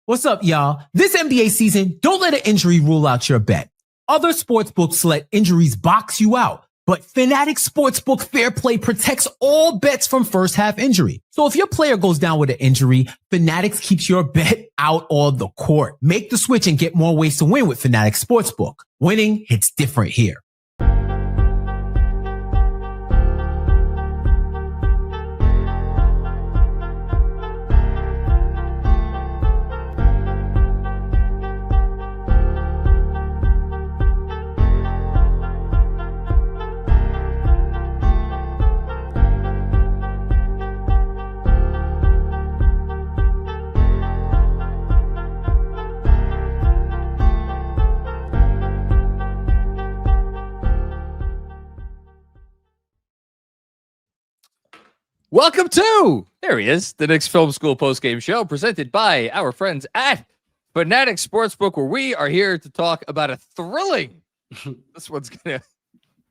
What's up, y'all? This NBA season, don't let an injury rule out your bet. Other sportsbooks let injuries box you out, but FANATICS Sportsbook Fair Play protects all bets from first half injury. So if your player goes down with an injury, FANATICS keeps your bet out on the court. Make the switch and get more ways to win with FANATICS Sportsbook. Winning hits different here. Welcome to, there he is, the Knicks Film School Postgame Show presented by our friends at FANATICS Sportsbook, where we are here to talk about a thrilling, we're going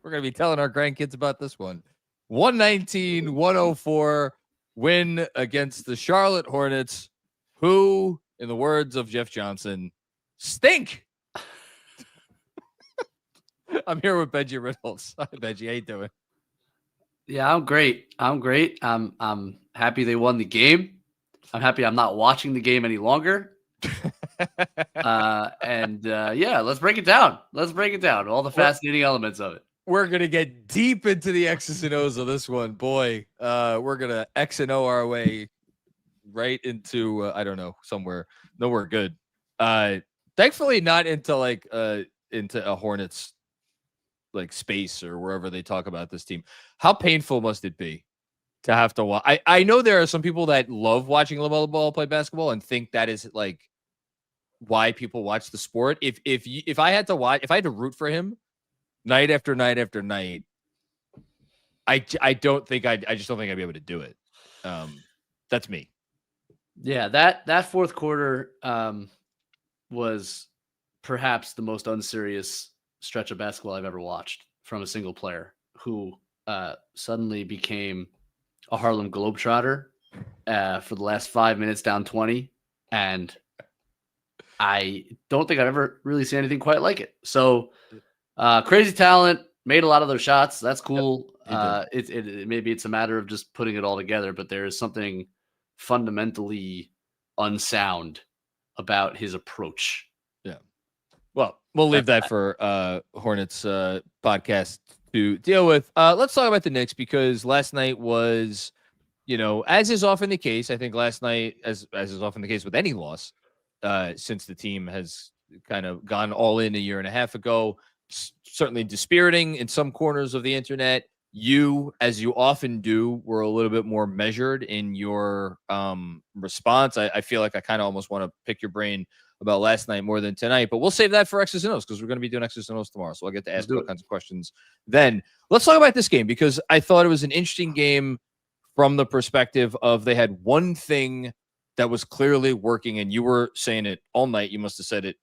to be telling our grandkids about this one, 119-104 win against the Charlotte Hornets, who, in the words of Jeff Johnson, stink. I'm here with Benjy Ritholtz. Hi, Benjy. How you doing? Yeah, I'm great. I'm happy they won the game. I'm happy I'm not watching the game any longer. Yeah, let's break it down. All the fascinating elements of it. We're going to get deep into the X's and O's of this one. Boy, we're going to X and O our way right into, I don't know, nowhere good. Thankfully not into into a Hornets like space or wherever they talk about this team. How painful must it be to have to watch? I know there are some people that love watching LaMelo Ball play basketball and think that is like why people watch the sport. If I had to root for him night after night after night, I just don't think I'd be able to do it. That's me. Yeah, that fourth quarter was perhaps the most unserious stretch of basketball I've ever watched from a single player who suddenly became a Harlem Globetrotter for the last 5 minutes down 20. And I don't think I've ever really seen anything quite like it. So crazy talent, made a lot of those shots. That's cool. Maybe it's a matter of just putting it all together, but there is something fundamentally unsound about his approach. Yeah. Well, we'll leave that for Hornets podcast to deal with. Let's talk about the Knicks, because last night was, as is often the case, I think last night, as is often the case with any loss, since the team has kind of gone all in a year and a half ago, certainly dispiriting in some corners of the internet. You, as you often do, were a little bit more measured in your response. I feel like I kind of almost want to pick your brain about last night more than tonight, but we'll save that for X's and O's, because we're going to be doing X's and O's tomorrow. So I'll get to ask all kinds of questions then. Let's talk about this game, because I thought it was an interesting game from the perspective of they had one thing that was clearly working, and you were saying it all night. You must have said it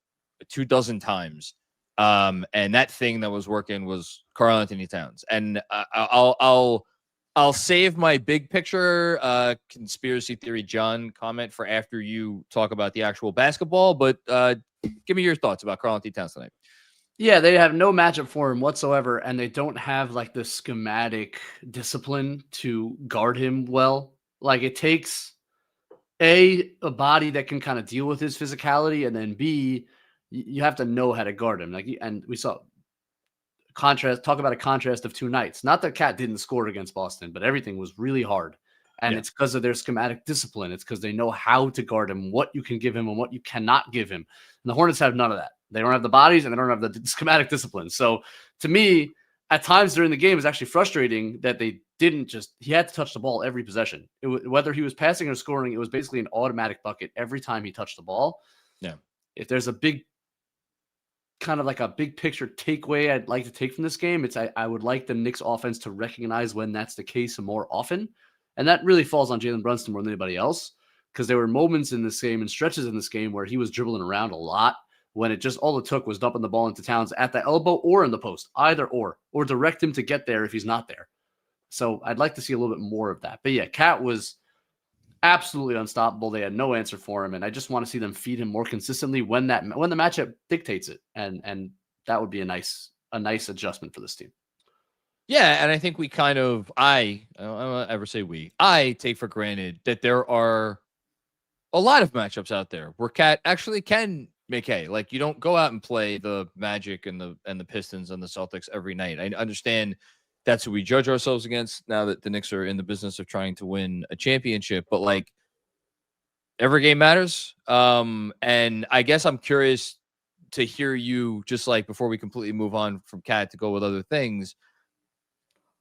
24 times. And that thing that was working was Karl-Anthony Towns. And I'll save my big picture conspiracy theory John comment for after you talk about the actual basketball, but give me your thoughts about Karl-Anthony Towns tonight. Yeah, they have no matchup for him whatsoever, and they don't have like the schematic discipline to guard him well. Like, it takes a body that can kind of deal with his physicality, and then B, you have to know how to guard him. And we saw talk about a contrast of two nights. Not that Cat didn't score against Boston, but everything was really hard. And It's because of their schematic discipline. It's because they know how to guard him, what you can give him and what you cannot give him. And the Hornets have none of that. They don't have the bodies and they don't have the schematic discipline. So to me, at times during the game, it was actually frustrating that they didn't he had to touch the ball every possession. Whether he was passing or scoring, it was basically an automatic bucket every time he touched the ball. Yeah. If there's a big kind of like a big picture takeaway I'd like to take from this game, it's I would like the Knicks offense to recognize when that's the case more often. And that really falls on Jalen Brunson more than anybody else, because there were moments in this game and stretches in this game where he was dribbling around a lot, when all it took was dumping the ball into Towns at the elbow or in the post, either or direct him to get there if he's not there. So I'd like to see a little bit more of that. But yeah, Cat was absolutely unstoppable. They had no answer for him, and I just want to see them feed him more consistently when the matchup dictates it, and that would be a nice adjustment for this team. Yeah, and I think we kind of I don't ever say we. I take for granted that there are a lot of matchups out there where Cat actually can make hay. Like, you don't go out and play the Magic and the Pistons and the Celtics every night. I understand that's who we judge ourselves against now that the Knicks are in the business of trying to win a championship, but like, every game matters. And I guess I'm curious to hear you, just like before we completely move on from Cat to go with other things,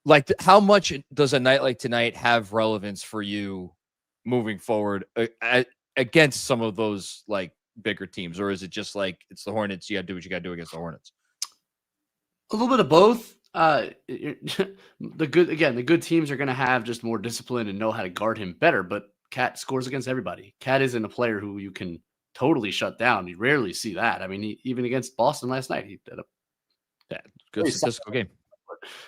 like how much does a night like tonight have relevance for you moving forward against some of those like bigger teams? Or is it just like, it's the Hornets, you got to do what you got to do against the Hornets? A little bit of both. The good teams are going to have just more discipline and know how to guard him better, but Cat scores against everybody. Cat isn't a player who you can totally shut down. You rarely see that. I mean, even against Boston last night, he did a good statistical game.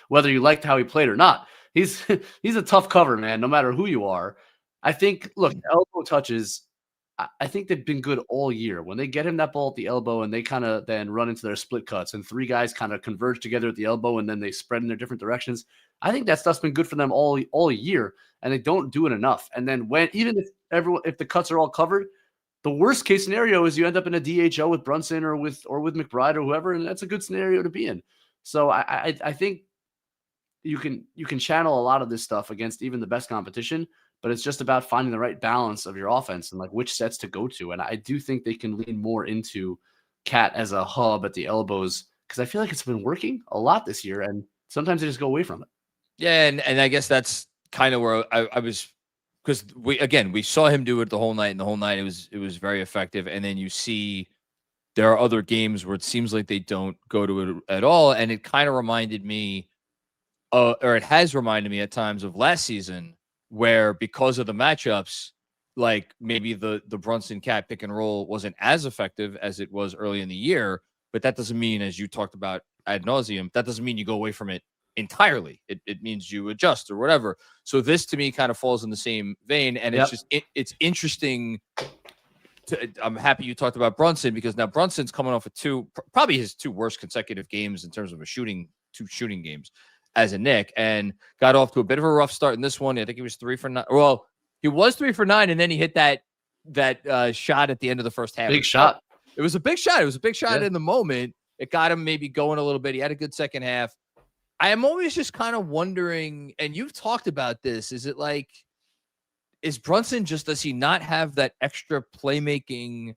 Whether you liked how he played or not, he's a tough cover, man, no matter who you are. I think, look, elbow touches, I think they've been good all year. When they get him that ball at the elbow and they kind of then run into their split cuts and three guys kind of converge together at the elbow and then they spread in their different directions, I think that stuff's been good for them all year, and they don't do it enough. And then if the cuts are all covered, the worst case scenario is you end up in a DHO with Brunson or with McBride or whoever, and that's a good scenario to be in. So I think you can channel a lot of this stuff against even the best competition, but it's just about finding the right balance of your offense and like which sets to go to. And I do think they can lean more into Cat as a hub at the elbows, because I feel like it's been working a lot this year, and sometimes they just go away from it. Yeah, and I guess that's kind of where I was, because we saw him do it the whole night, and the whole night it was very effective. And then you see there are other games where it seems like they don't go to it at all, and it kind of reminded me, or it has reminded me at times of last season, where because of the matchups, like maybe the Brunson Cat pick and roll wasn't as effective as it was early in the year, but that doesn't mean, as you talked about ad nauseum, that doesn't mean you go away from it entirely. It means you adjust or whatever. So this to me kind of falls in the same vein, and it's just it's interesting. I'm happy you talked about Brunson, because now Brunson's coming off of probably his two worst consecutive games in terms of two shooting games as a Knick, and got off to a bit of a rough start in this one. I think he was 3 for 9. Well, he was 3 for 9, and then he hit that shot at the end of the first half. Big shot. It was a big shot. It was a big shot in the moment. It got him maybe going a little bit. He had a good second half. I am always just kind of wondering, and you've talked about this, is Brunson just, does he not have that extra playmaking?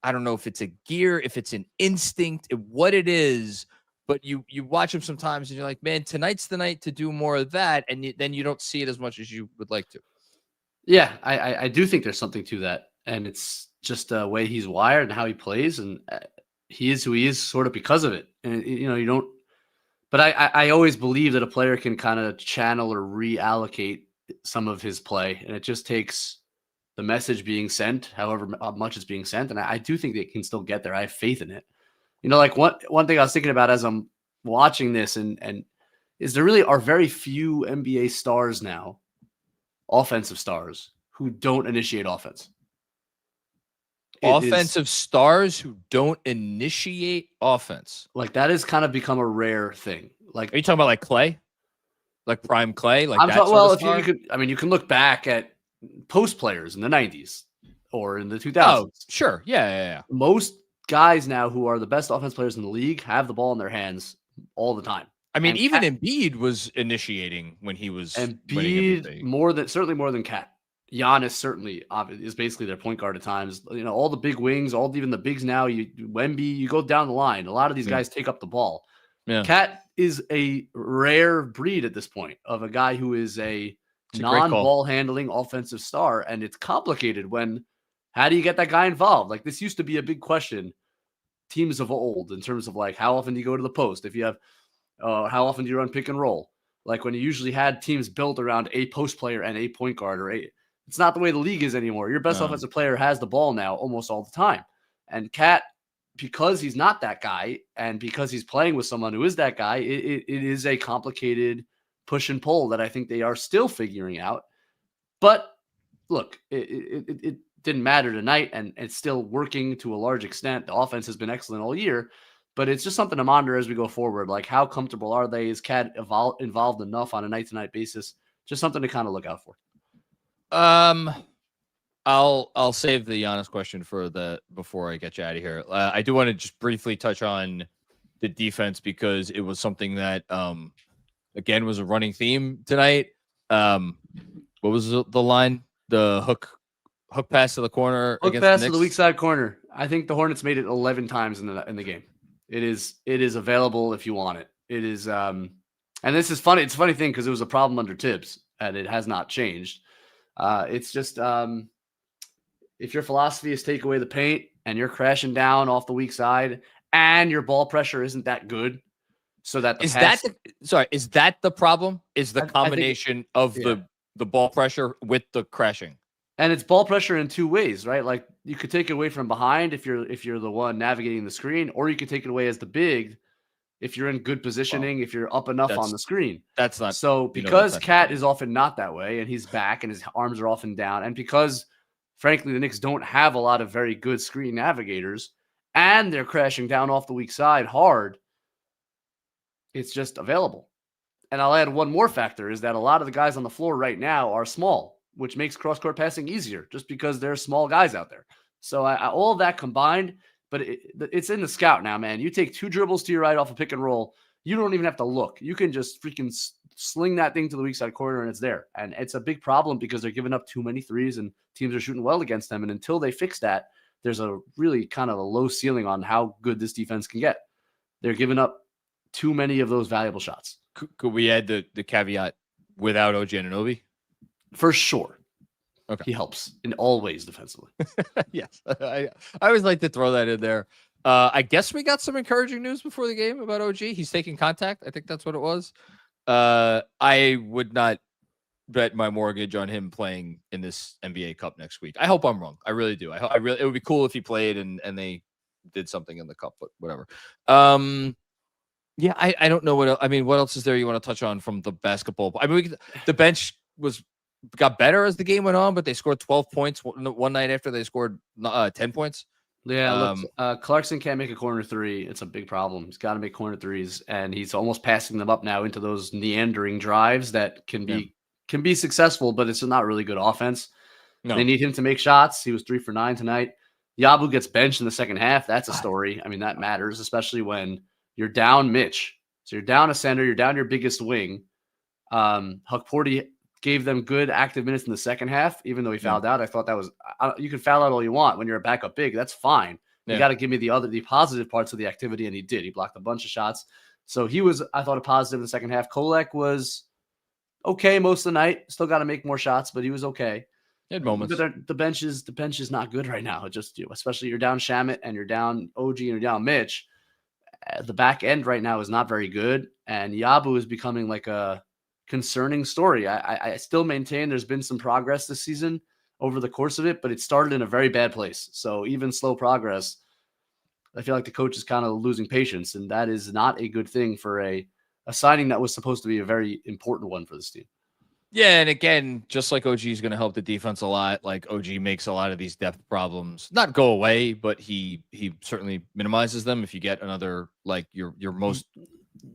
I don't know if it's a gear, if it's an instinct, what it is, but you watch him sometimes and you're like, man, tonight's the night to do more of that, and then you don't see it as much as you would like to. Yeah, I do think there's something to that, and it's just the way he's wired and how he plays, and he is who he is sort of because of it. And you don't. But I always believe that a player can kind of channel or reallocate some of his play, and it just takes the message being sent, however much it's being sent, and I do think they can still get there. I have faith in it. Like one thing I was thinking about as I'm watching this, and is there really are very few NBA stars now, offensive stars, who don't initiate offense. Offensive stars who don't initiate offense. Like, that has kind of become a rare thing. Like, are you talking about like Clay? Like prime Clay? Like, you can look back at post players in the 90s or in the 2000s. Oh, sure. Yeah. Most guys now who are the best offense players in the league have the ball in their hands all the time. I mean, even Embiid was initiating when he was Embiid certainly more than Cat. Giannis certainly is basically their point guard at times. All the big wings, even the bigs now. Wemby, you go down the line. A lot of these guys take up the ball. Yeah. Cat is a rare breed at this point of a guy who is a non-ball handling offensive star, and it's complicated how do you get that guy involved? Like, this used to be a big question. Teams of old, in terms of like, how often do you go to the post? If you have, how often do you run pick and roll? Like, when you usually had teams built around a post player and a point guard, it's not the way the league is anymore. Your best offensive player has the ball now almost all the time. And Cat, because he's not that guy, and because he's playing with someone who is that guy, it is a complicated push and pull that I think they are still figuring out. But look, it didn't matter tonight, and it's still working to a large extent. The offense has been excellent all year, but it's just something to monitor as we go forward. Like, how comfortable are they? Is Cat involved enough on a night-to-night basis? Just something to kind of look out for. I'll save the Giannis question for before I get you out of here. I do want to just briefly touch on the defense because it was something that again was a running theme tonight. What was the line? The hook pass to the corner. Hook pass to the weak side corner. I think the Hornets made it 11 times in the game. It is available if you want it. It is and this is funny. It's a funny thing because it was a problem under Tibbs and it has not changed. It's just if your philosophy is take away the paint and you're crashing down off the weak side and your ball pressure isn't that good, so that the is that the problem? Is the combination of the ball pressure with the crashing? And it's ball pressure in two ways, right? Like you could take it away from behind if you're the one navigating the screen, or you could take it away as the big if you're in good positioning, if you're up enough on the screen. That's not so because Cat is often not that way, and he's back and his arms are often down, and because frankly the Knicks don't have a lot of very good screen navigators, and they're crashing down off the weak side hard, it's just available. And I'll add one more factor is that a lot of the guys on the floor right now are small, which makes cross-court passing easier just because there's small guys out there. So all of that combined, but it's in the scout now, man. You take 2 dribbles to your right off a pick and roll. You don't even have to look. You can just freaking sling that thing to the weak side corner and it's there. And it's a big problem because they're giving up too many threes and teams are shooting well against them. And until they fix that, there's a really kind of a low ceiling on how good this defense can get. They're giving up too many of those valuable shots. Could we add the caveat without OG Anunoby? For sure. Okay. He helps in all ways defensively. Yes. I always like to throw that in there. I guess we got some encouraging news before the game about OG. He's taking contact. I think that's what it was. I would not bet my mortgage on him playing in this NBA Cup next week. I hope I'm wrong. I really do. It would be cool if he played and they did something in the Cup, but whatever. Yeah, I don't know what else. I mean, what else is there you want to touch on from the basketball? I mean, the bench got better as the game went on, but they scored 12 points one night after they scored 10 points. Yeah, look, Clarkson can't make a corner three. It's a big problem. He's got to make corner threes, and he's almost passing them up now into those meandering drives that can be successful, but it's not really good offense. No. They need him to make shots. He was 3 for 9 tonight. Yabu gets benched in the second half. That's a story. I mean, that matters, especially when you're down Mitch. So you're down a center. You're down your biggest wing. Huckporty gave them good active minutes in the second half, even though he fouled out. I thought that was you can foul out all you want when you're a backup big. That's fine. You got to give me the positive parts of the activity, and he did. He blocked a bunch of shots. So he was, I thought, a positive in the second half. Kolek was okay most of the night. Still got to make more shots, but he was okay. He had moments. But the bench is not good right now. It just, especially you're down Shamet and you're down OG and you're down Mitch. The back end right now is not very good, and Yabu is becoming like a concerning story. I still maintain there's been some progress this season over the course of it, but it started in a very bad place. So even slow progress, I feel like the coach is kind of losing patience, and that is not a good thing for a signing that was supposed to be a very important one for this team. Yeah, and again, just like OG is going to help the defense a lot, like OG makes a lot of these depth problems not go away, but he certainly minimizes them if you get another, like your most.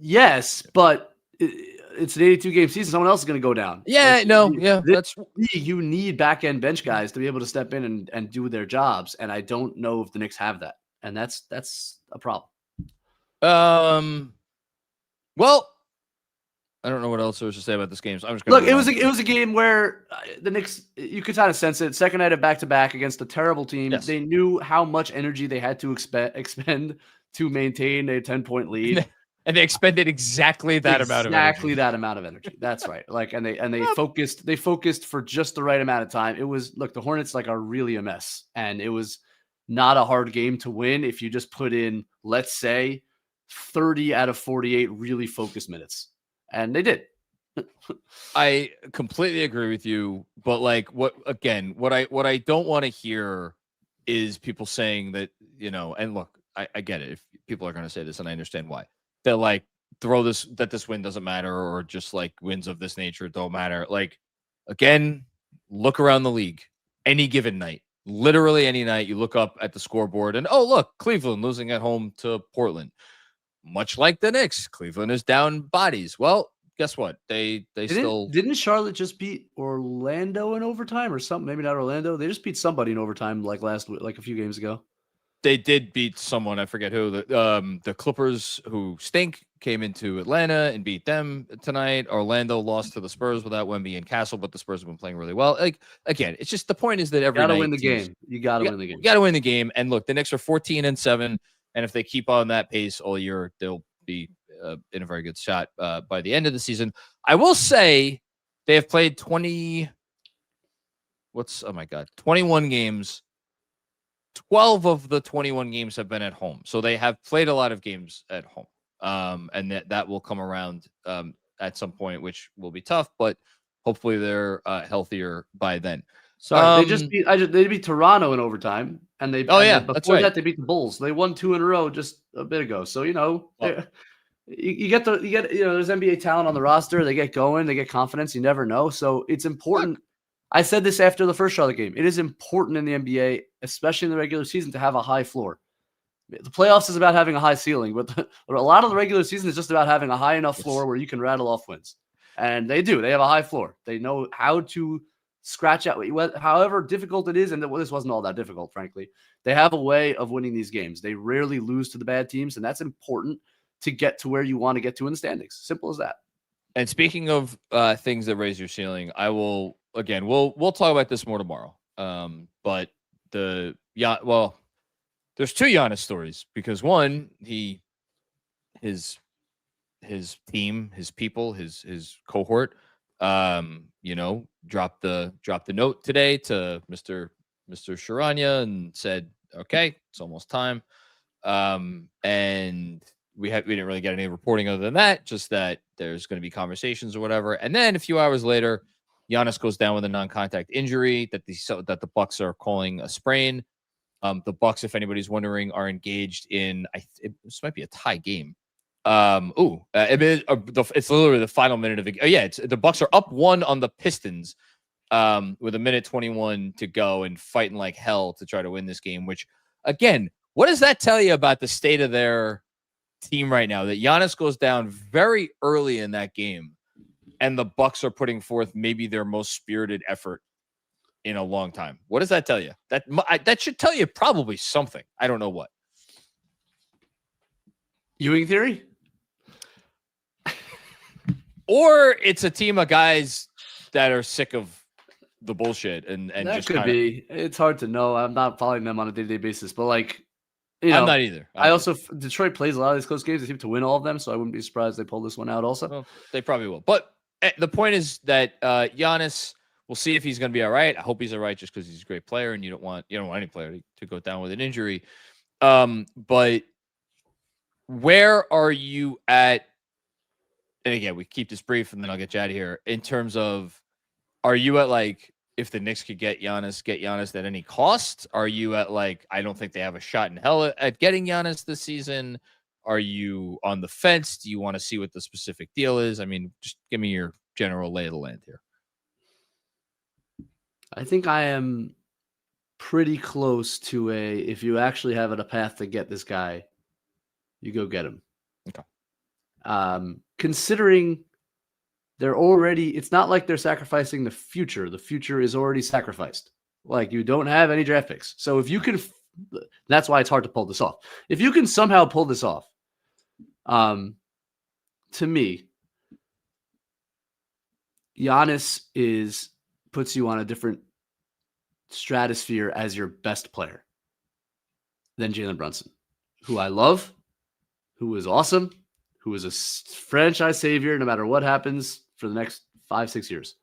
Yes, but it's an 82-game season. Someone else is going to go down. Yeah, that's you need back-end bench guys to be able to step in and do their jobs, and I don't know if the Knicks have that, and that's a problem. Well, I don't know what else there was to say about this game. So I'm just gonna look. It was a game where the Knicks, you could kind of sense it. Second night of back-to-back against a terrible team. Yes. They knew how much energy they had to expend to maintain a 10-point lead. And they expended exactly that amount of energy. Exactly that amount of energy. That's right. Like, and they focused for just the right amount of time. It was, look, the Hornets are really a mess, and it was not a hard game to win if you just put in, let's say, 30 out of 48 really focused minutes, and they did. I completely agree with you, but what I don't want to hear is people saying that, and look, I get it if people are going to say this, and I understand why. That this win doesn't matter, or just wins of this nature don't matter. Again, look around the league any given night. Literally any night, you look up at the scoreboard and, oh, look, Cleveland losing at home to Portland. Much like the Knicks, Cleveland is down bodies. Well, guess what? Didn't Charlotte just beat Orlando in overtime or something? Maybe not Orlando. They just beat somebody in overtime like a few games ago. They did beat someone. I forget who. The Clippers, who stink, came into Atlanta and beat them tonight. Orlando lost to the Spurs without Wemby and Castle, but the Spurs have been playing really well. Like, again, it's just the point is that every night win the game. You got to win the game. You got to win the game. And look, the Knicks are 14-7, and if they keep on that pace all year, they'll be in a very good shot by the end of the season. I will say they have played 21 games. 12 of the 21 games have been at home. So they have played a lot of games at home. And that will come around at some point, which will be tough, but hopefully they're healthier by then. Sorry, they beat Toronto in overtime, and before that they beat the Bulls. They won 2 in a row just a bit ago. So you get there's NBA talent on the roster. They get going, they get confidence. You never know. So it's important. Look, I said this after the first Charlotte game. It is important in the NBA, especially in the regular season, to have a high floor. The playoffs is about having a high ceiling, but a lot of the regular season is just about having a high enough floor where you can rattle off wins. And they do. They have a high floor. They know how to scratch out, however difficult it is, and this wasn't all that difficult, frankly. They have a way of winning these games. They rarely lose to the bad teams, and that's important to get to where you want to get to in the standings. Simple as that. And speaking of things that raise your ceiling, we'll talk about this more tomorrow. But there's 2 Giannis stories, because one, his team, his people, his cohort, dropped the note today to Mr. Sharanya and said, okay, it's almost time. And we didn't really get any reporting other than that, just that there's going to be conversations or whatever. And then a few hours later, Giannis goes down with a non-contact injury that the Bucks are calling a sprain. The Bucks, if anybody's wondering, are engaged in this might be a tie game. It's literally the final minute of the game. The Bucks are up 1 on the Pistons with 1:21 to go and fighting like hell to try to win this game. Which, again, what does that tell you about the state of their team right now? That Giannis goes down very early in that game, and the Bucks are putting forth maybe their most spirited effort in a long time. What does that tell you? That should tell you probably something. I don't know what. Ewing theory? Or it's a team of guys that are sick of the bullshit and that just could be. It's hard to know. I'm not following them on a day-to-day basis, but I'm not either. Detroit plays a lot of these close games. They seem to win all of them, so I wouldn't be surprised they pull this one out also. Well, they probably will. But the point is that Giannis, we'll see if he's going to be all right. I hope he's all right, just because he's a great player, and you don't want any player to go down with an injury. But where are you at? And again, we keep this brief, and then I'll get you out of here. In terms of, are you at if the Knicks could get Giannis at any cost? Are you at I don't think they have a shot in hell at getting Giannis this season? Are you on the fence? Do you want to see what the specific deal is? I mean, just give me your general lay of the land here. I think I am pretty close to if you actually have a path to get this guy, you go get him. Okay. Considering it's not like they're sacrificing the future. The future is already sacrificed. You don't have any draft picks. So if you can, that's why it's hard to pull this off. If you can somehow pull this off, to me, Giannis puts you on a different stratosphere as your best player than Jalen Brunson, who I love, who is awesome, who is a franchise savior no matter what happens for the next 5-6 years.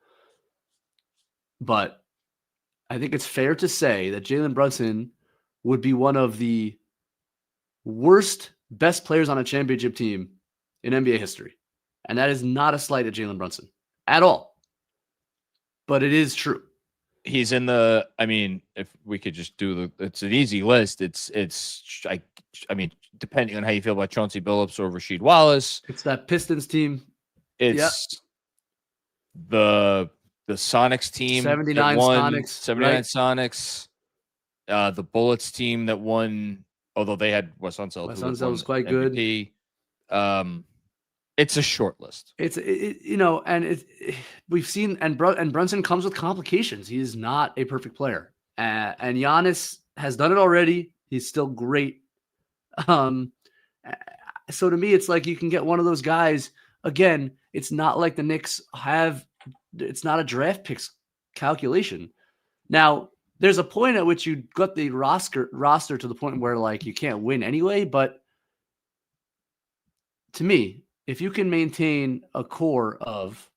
But I think it's fair to say that Jalen Brunson would be one of the worst best players on a championship team in NBA history. And that is not a slight at Jalen Brunson at all. But it is true. He's in the, if we could just it's an easy list. Depending on how you feel about Chauncey Billups or Rasheed Wallace. It's that Pistons team. It's the Sonics team 79 that won, Sonics, 79 right? Sonics, the Bullets team that won, although they had Wes Unseld, Wes who Unseld was quite MVP. It's a short list. We've seen, and Brunson comes with complications. He is not a perfect player, and Giannis has done it already. He's still great. So to me, it's like you can get one of those guys. Again, it's not like the Knicks it's not a draft picks calculation. Now, there's a point at which you got the roster to the point where like you can't win anyway. But to me, if you can maintain a core of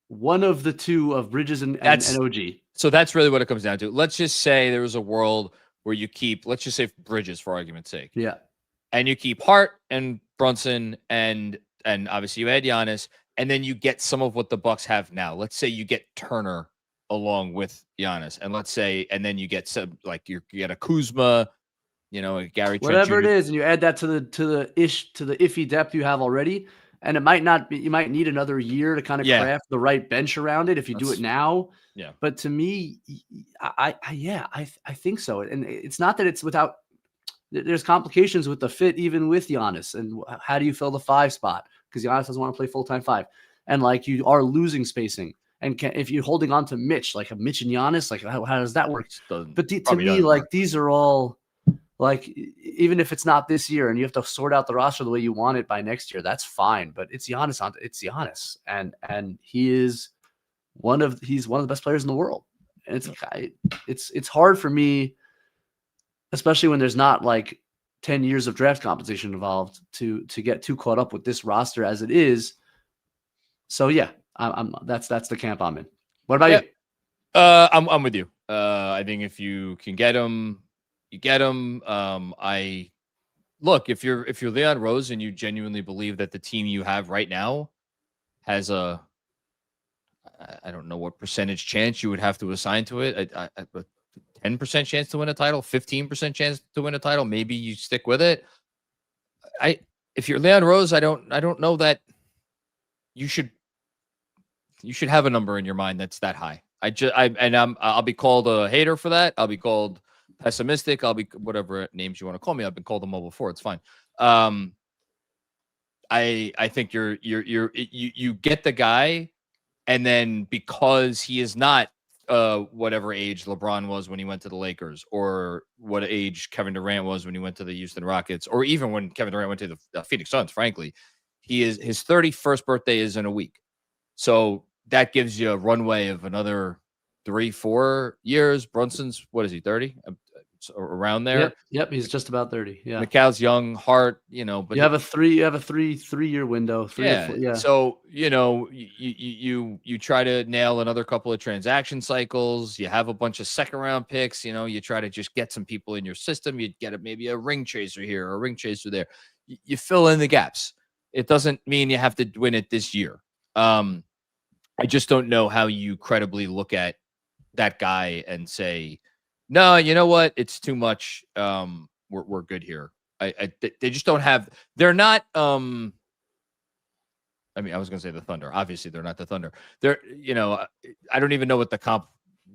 one of the two of Bridges and OG. So that's really what it comes down to. Let's just say there was a world where you keep, let's just say Bridges for argument's sake. Yeah. And you keep Hart and Brunson and obviously you add Giannis, and then you get some of what the Bucks have now. Let's say you get Turner along with Giannis, and then you get some, like you get a Kuzma, a Gary Trent whatever Jr. it is, and you add that to the iffy depth you have already, and it might not be. You might need another year to kind of craft the right bench around it if you do it now. Yeah. But to me, I think so, and it's not that it's without. There's complications with the fit, even with Giannis, and how do you fill the 5 spot? Because Giannis doesn't want to play full-time 5, and like you are losing spacing. And if you're holding on to Mitch, like a Mitch and Giannis, like how does that work? But to me, like these are all like, even if it's not this year and you have to sort out the roster the way you want it by next year, that's fine. But it's Giannis it's Giannis, and he's one of the best players in the world. And it's hard for me, especially when there's not like 10 years of draft competition involved, to get too caught up with this roster as it is. So yeah, that's the camp I'm in. What about you? I'm with you. I think if you can get him, you get him. If you're Leon Rose and you genuinely believe that the team you have right now has I don't know what percentage chance you would have to assign to it. 10% chance to win a title, 15% chance to win a title. Maybe you stick with it. If you're Leon Rose, I don't know that you should have a number in your mind that's that high. I'll be called a hater for that. I'll be called pessimistic. I'll be whatever names you want to call me. I've been called them all before. It's fine. I think you get the guy, and then because he is not whatever age LeBron was when he went to the Lakers, or what age Kevin Durant was when he went to the Houston Rockets, or even when Kevin Durant went to the Phoenix Suns, frankly, his 31st birthday is in a week. So that gives you a runway of another 3-4 years. Brunson's, what is he, 30? Around there. Yep, he's just about 30. Yeah. McCall's young, Hart, but you have a 3-year window. So, you try to nail another couple of transaction cycles. You have a bunch of second round picks, you try to just get some people in your system. You get maybe a ring chaser here or a ring chaser there. You fill in the gaps. It doesn't mean you have to win it this year. I just don't know how you credibly look at that guy and say, no, you know what? It's too much. We're good here. They just don't have. They're not. I was going to say the Thunder. Obviously, they're not the Thunder. They're. I don't even know what the comp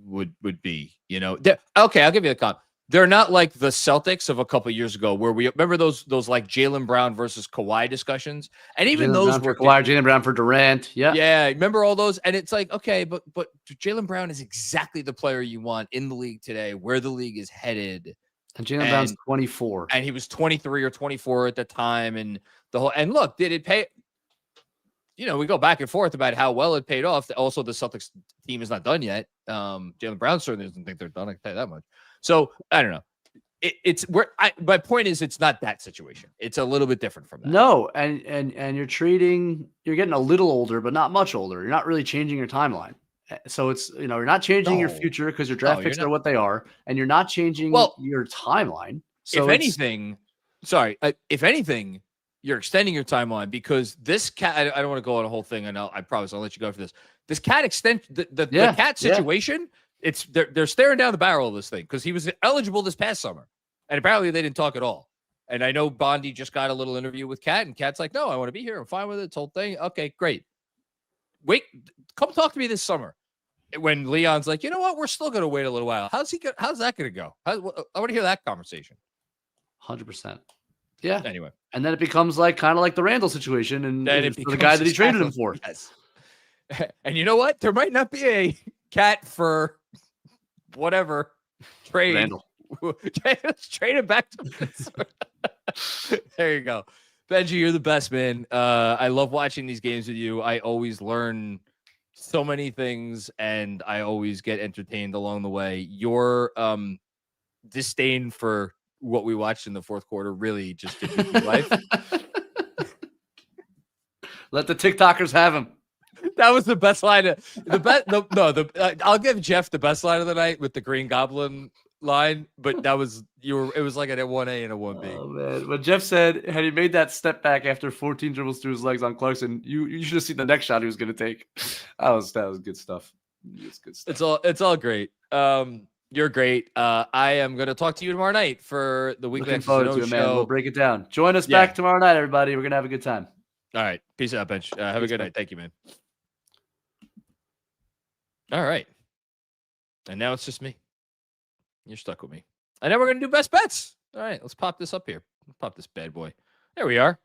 would be. Okay, I'll give you the comp. They're not like the Celtics of a couple of years ago, where we remember those like Jaylen Brown versus Kawhi discussions, and even those were Kawhi, Jaylen Brown for Durant. Yeah. Remember all those? And it's like, okay, but Jaylen Brown is exactly the player you want in the league today, where the league is headed. And Jaylen Brown's 24, and he was 23 or 24 at the time, and look, did it pay? We go back and forth about how well it paid off. Also, the Celtics team is not done yet. Jaylen Brown certainly doesn't think they're done. I can tell you that much. So I don't know. My point is, it's not that situation. It's a little bit different from that. No, and you're getting a little older, but not much older. You're not really changing your timeline. So it's, you're not changing your future because your draft picks are what they are, and you're not changing your timeline. So if anything, you're extending your timeline, because this cat, I don't want to go on a whole thing, and I promise I'll let you go for this. This cat extension, the cat situation. It's they're staring down the barrel of this thing, because he was eligible this past summer, and apparently they didn't talk at all. And I know Bondi just got a little interview with Cat, and Cat's like, "No, I want to be here. I'm fine with it. This whole thing, okay, great." wait, come talk to me this summer. When Leon's like, you know what, we're still going to wait a little while. How's that going to go? I want to hear that conversation. 100%. Yeah. Anyway. And then it becomes kind of like the Randall situation and the guy that he traded him for. Yes. And you know what? There might not be a cat for whatever trade. Randall. Let's trade it back to There you go. Benji, you're the best, man. I love watching these games with you. I always learn so many things, and I always get entertained along the way. Your disdain for what we watched in the fourth quarter really just gives me life. Let the TikTokers have him. That was the best line. I'll give Jeff the best line of the night with the Green Goblin line, but it was like a 1A and a 1B. Oh man, when Jeff said had he made that step back after 14 dribbles through his legs on Clarkson, you should have seen the next shot he was going to take. That was good stuff. It's good stuff. It's all great. You're great. I am going to talk to you tomorrow night for the weekly Looking forward to it, man. show. We'll break it down. Join us back tomorrow night, everybody. We're gonna have a good time. All right, peace out, Bench. Have a good night. Thank you, man. All right, and now it's just me. You're stuck with me. And then we're going to do best bets. All right, let's pop this up here. Let's pop this bad boy. There we are.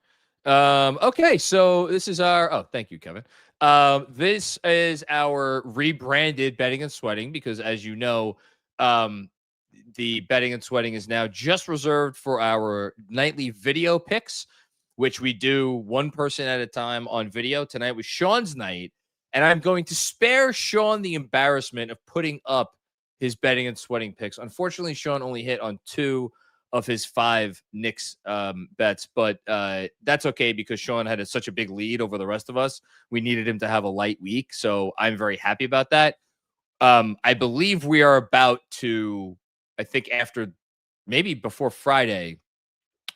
Okay, so this is our... thank you, Kevin. This is our rebranded Betting and Sweating because, as you know, the Betting and Sweating is now just reserved for our nightly video picks, which we do one person at a time on video. Tonight was Sean's night, and I'm going to spare Sean the embarrassment of putting up his Betting and Sweating picks. Unfortunately, Sean only hit on 2 of his 5 Knicks bets, but that's okay because Sean had such a big lead over the rest of us. We needed him to have a light week, so I'm very happy about that. I believe we are about to, I think after maybe before Friday,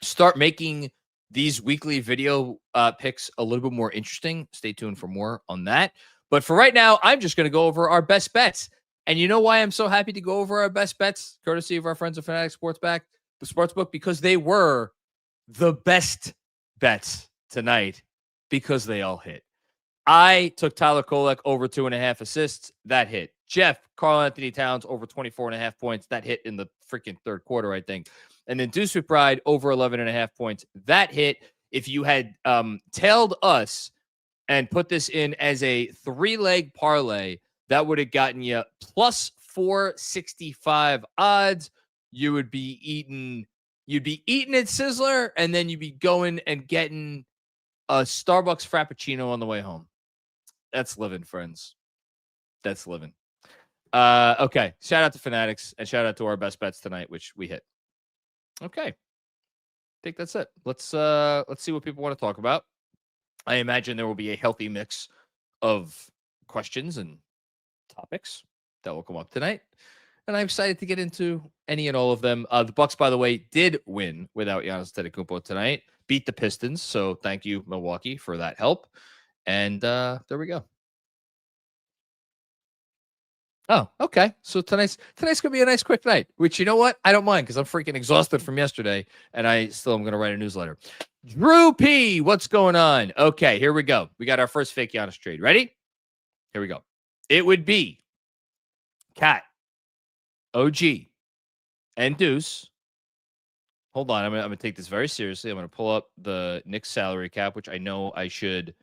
start making these weekly video picks a little bit more interesting. Stay tuned for more on that. But for right now, I'm just going to go over our best bets. And you know why I'm so happy to go over our best bets, courtesy of our friends at Fanatics Sportsbook, because they were the best bets tonight because they all hit. I took Tyler Kolek over 2.5 assists. That hit. Jeff, Karl-Anthony Towns over 24.5 points. That hit in the freaking third quarter, I think. And then Deuce McBride over 11.5 points. That hit. If you had tailed us and put this in as a 3-leg parlay, that would have gotten you plus 465 odds. You would be eating. You'd be eating at Sizzler, and then you'd be going and getting a Starbucks Frappuccino on the way home. That's living, friends. That's living. Okay. Shout out to Fanatics and shout out to our best bets tonight, which we hit. Okay. I think that's it. Let's see what people want to talk about. I imagine there will be a healthy mix of questions and topics that will come up tonight. And I'm excited to get into any and all of them. The Bucks, by the way, did win without Giannis Antetokounmpo tonight. Beat the Pistons. So thank you, Milwaukee, for that help. And there we go. Oh, okay. So tonight's gonna be a nice quick night, which, you know what? I don't mind because I'm freaking exhausted from yesterday, and I still am gonna write a newsletter. Drew P, what's going on? Okay, here we go. We got our first fake Giannis trade. Ready? Here we go. It would be Cat, OG, and Deuce. Hold on, I'm gonna take this very seriously. I'm gonna pull up the Knicks salary cap, which I know I should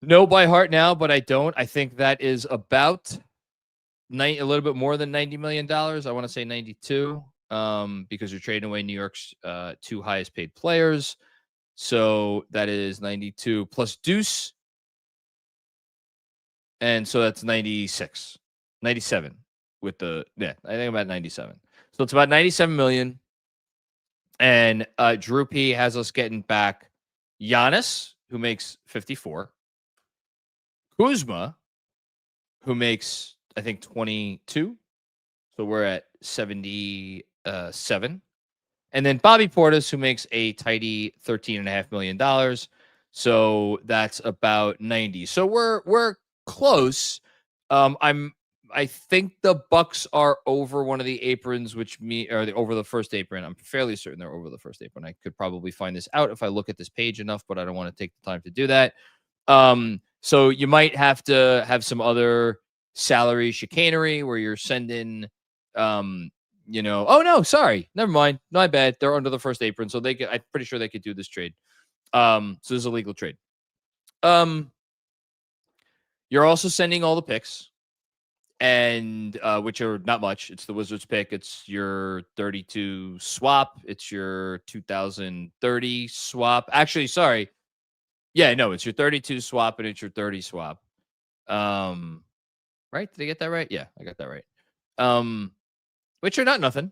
know by heart now, but I don't. I think that is about a little bit more than $90 million. I want to say 92 because you're trading away New York's 2 highest paid players. So that is 92 plus Deuce. And so that's 96, 97 with I think about 97. So it's about 97 million. And Drew P has us getting back Giannis, who makes 54. Kuzma, who makes, I think, 22. So we're at 77. And then Bobby Portis, who makes a tidy $13.5 million. So that's about 90. So we're close. I think the Bucks are over one of the aprons, over the first apron. I'm fairly certain they're over the first apron. I could probably find this out if I look at this page enough, but I don't want to take the time to do that. So you might have to have some other salary chicanery where you're sending, oh no, sorry, never mind, my bad. They're under the first apron, so I'm pretty sure they could do this trade. So this is a legal trade. You're also sending all the picks, and which are not much. It's the Wizards pick. It's your 32 swap. It's your 2030 swap. Actually, sorry. Yeah, no, it's your 32 swap and it's your 30 swap. Right? Did I get that right? Yeah, I got that right. Which are not nothing.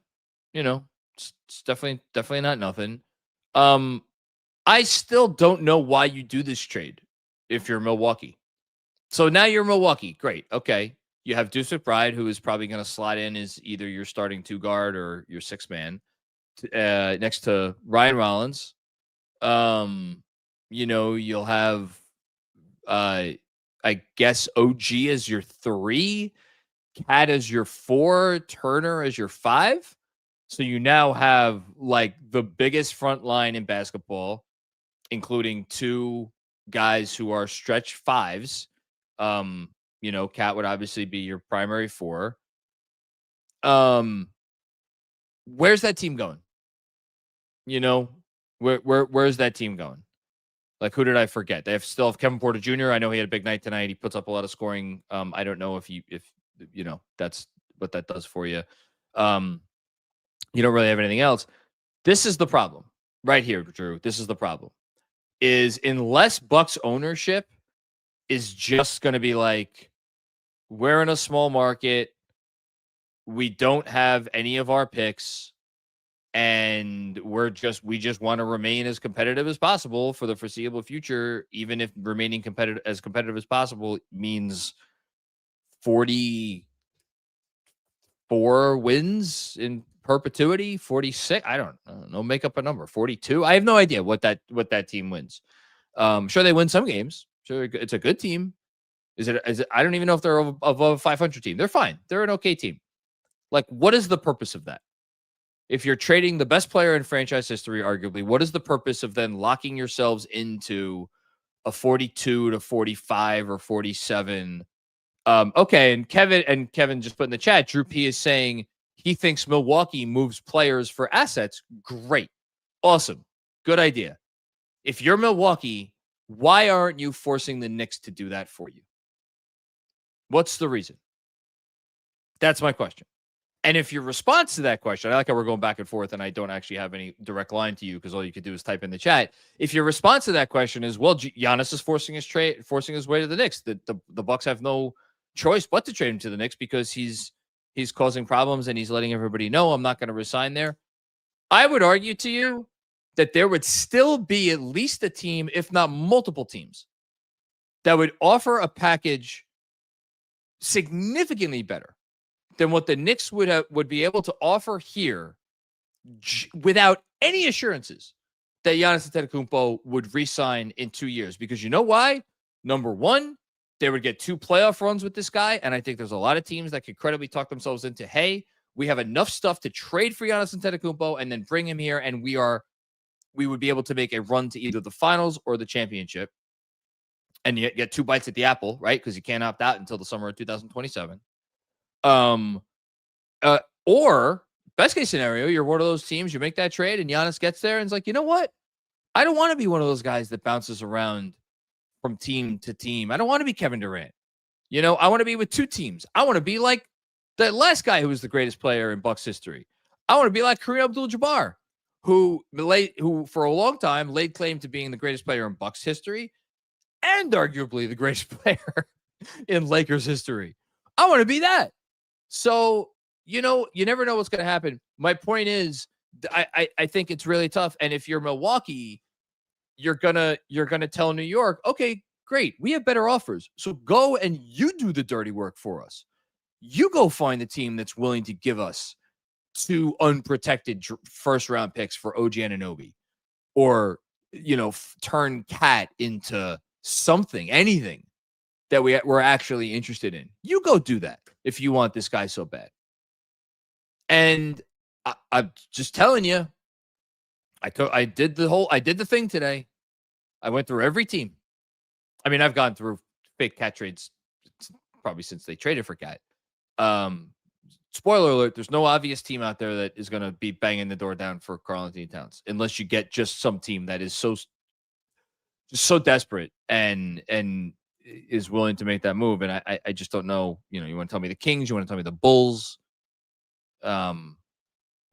It's definitely not nothing. I still don't know why you do this trade if you're Milwaukee. So now you're Milwaukee. Great. Okay. You have Deuce McBride, who is probably going to slot in as either your starting 2 guard or your 6 man next to Ryan Rollins. You'll have, I guess, OG as your 3, Cat as your 4, Turner as your 5. So you now have like the biggest front line in basketball, including 2 guys who are stretch 5s. Cat would obviously be your primary 4. Where's that team going? Where's that team going? Like, who did I forget? They still have Kevin Porter Jr. I know he had a big night tonight. He puts up a lot of scoring. I don't know if that's what that does for you. You don't really have anything else. This is the problem right here, Drew. This is the problem. Is unless Bucks ownership is just going to be like, we're in a small market, we don't have any of our picks, and we just want to remain as competitive as possible for the foreseeable future, even if remaining competitive as possible means 44 wins in perpetuity, 46. I don't know. Make up a number. 42. I have no idea what that team wins. Sure, they win some games. Sure, it's a good team. Is it? I don't even know if they're above a 500 team. They're fine. They're an okay team. Like, what is the purpose of that? If you're trading the best player in franchise history, arguably, what is the purpose of then locking yourselves into a 42 to 45 or 47? Okay, and Kevin just put in the chat, Drew P is saying he thinks Milwaukee moves players for assets. Great. Awesome. Good idea. If you're Milwaukee, why aren't you forcing the Knicks to do that for you? What's the reason? That's my question. And if your response to that question, I like how we're going back and forth and I don't actually have any direct line to you because all you could do is type in the chat. If your response to that question is, well, Giannis is forcing his way to the Knicks, the Bucks have no choice but to trade him to the Knicks because he's causing problems and he's letting everybody know I'm not going to resign there. I would argue to you that there would still be at least a team, if not multiple teams, that would offer a package significantly better than what the Knicks would be able to offer here without any assurances that Giannis Antetokounmpo would re-sign in 2 years. Because you know why? Number one, they would get 2 playoff runs with this guy, and I think there's a lot of teams that could credibly talk themselves into, hey, we have enough stuff to trade for Giannis Antetokounmpo and then bring him here, and we would be able to make a run to either the finals or the championship. And you get 2 bites at the apple, right? Because you can't opt out until the summer of 2027. Or best case scenario, you're one of those teams, you make that trade and Giannis gets there and is like, you know what? I don't want to be one of those guys that bounces around from team to team. I don't want to be Kevin Durant. I want to be with 2 teams. I want to be like the last guy who was the greatest player in Bucks history. I want to be like Kareem Abdul-Jabbar, who for a long time laid claim to being the greatest player in Bucks history and arguably the greatest player in Lakers history. I want to be that. So, you never know what's going to happen. My point is, I think it's really tough. And if you're Milwaukee, you're gonna tell New York, okay, great, we have better offers. So go and you do the dirty work for us. You go find the team that's willing to give us 2 unprotected first round picks for OG Anunoby, or turn Cat into something, anything that we're actually interested in. You go do that if you want this guy so bad. And I'm just telling you, I did the thing today. I went through every team. I mean, I've gone through anticipate Cat trades probably since they traded for Cat. Spoiler alert, there's no obvious team out there that is going to be banging the door down for Karl-Anthony Towns unless you get just some team that is so desperate and is willing to make that move. And I just don't know. You want to tell me the Kings? You want to tell me the Bulls? You want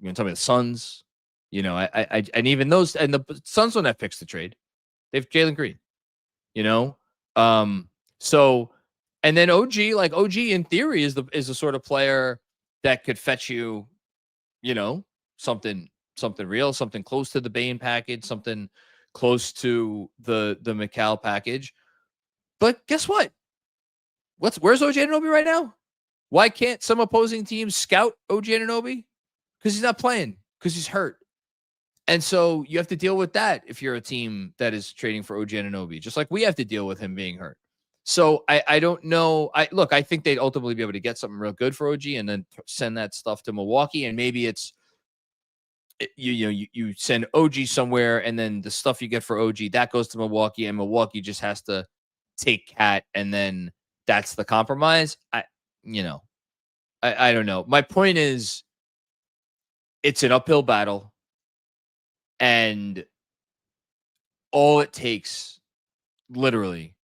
to tell me the Suns? And even those, and the Suns don't have picks to trade. They have Jalen Green. So, and then OG in theory is the sort of player that could fetch you, something real, something close to the Bane package, something close to the McCall package. But guess what? Where's OG Anunoby right now? Why can't some opposing teams scout OG Anunoby? Because he's not playing, because he's hurt. And so you have to deal with that if you're a team that is trading for OG Anunoby, just like we have to deal with him being hurt. So I don't know. I think they'd ultimately be able to get something real good for OG and then send that stuff to Milwaukee. And maybe it's, you send OG somewhere and then the stuff you get for OG, that goes to Milwaukee and Milwaukee just has to take Cat. And then that's the compromise. I don't know. My point is it's an uphill battle and literally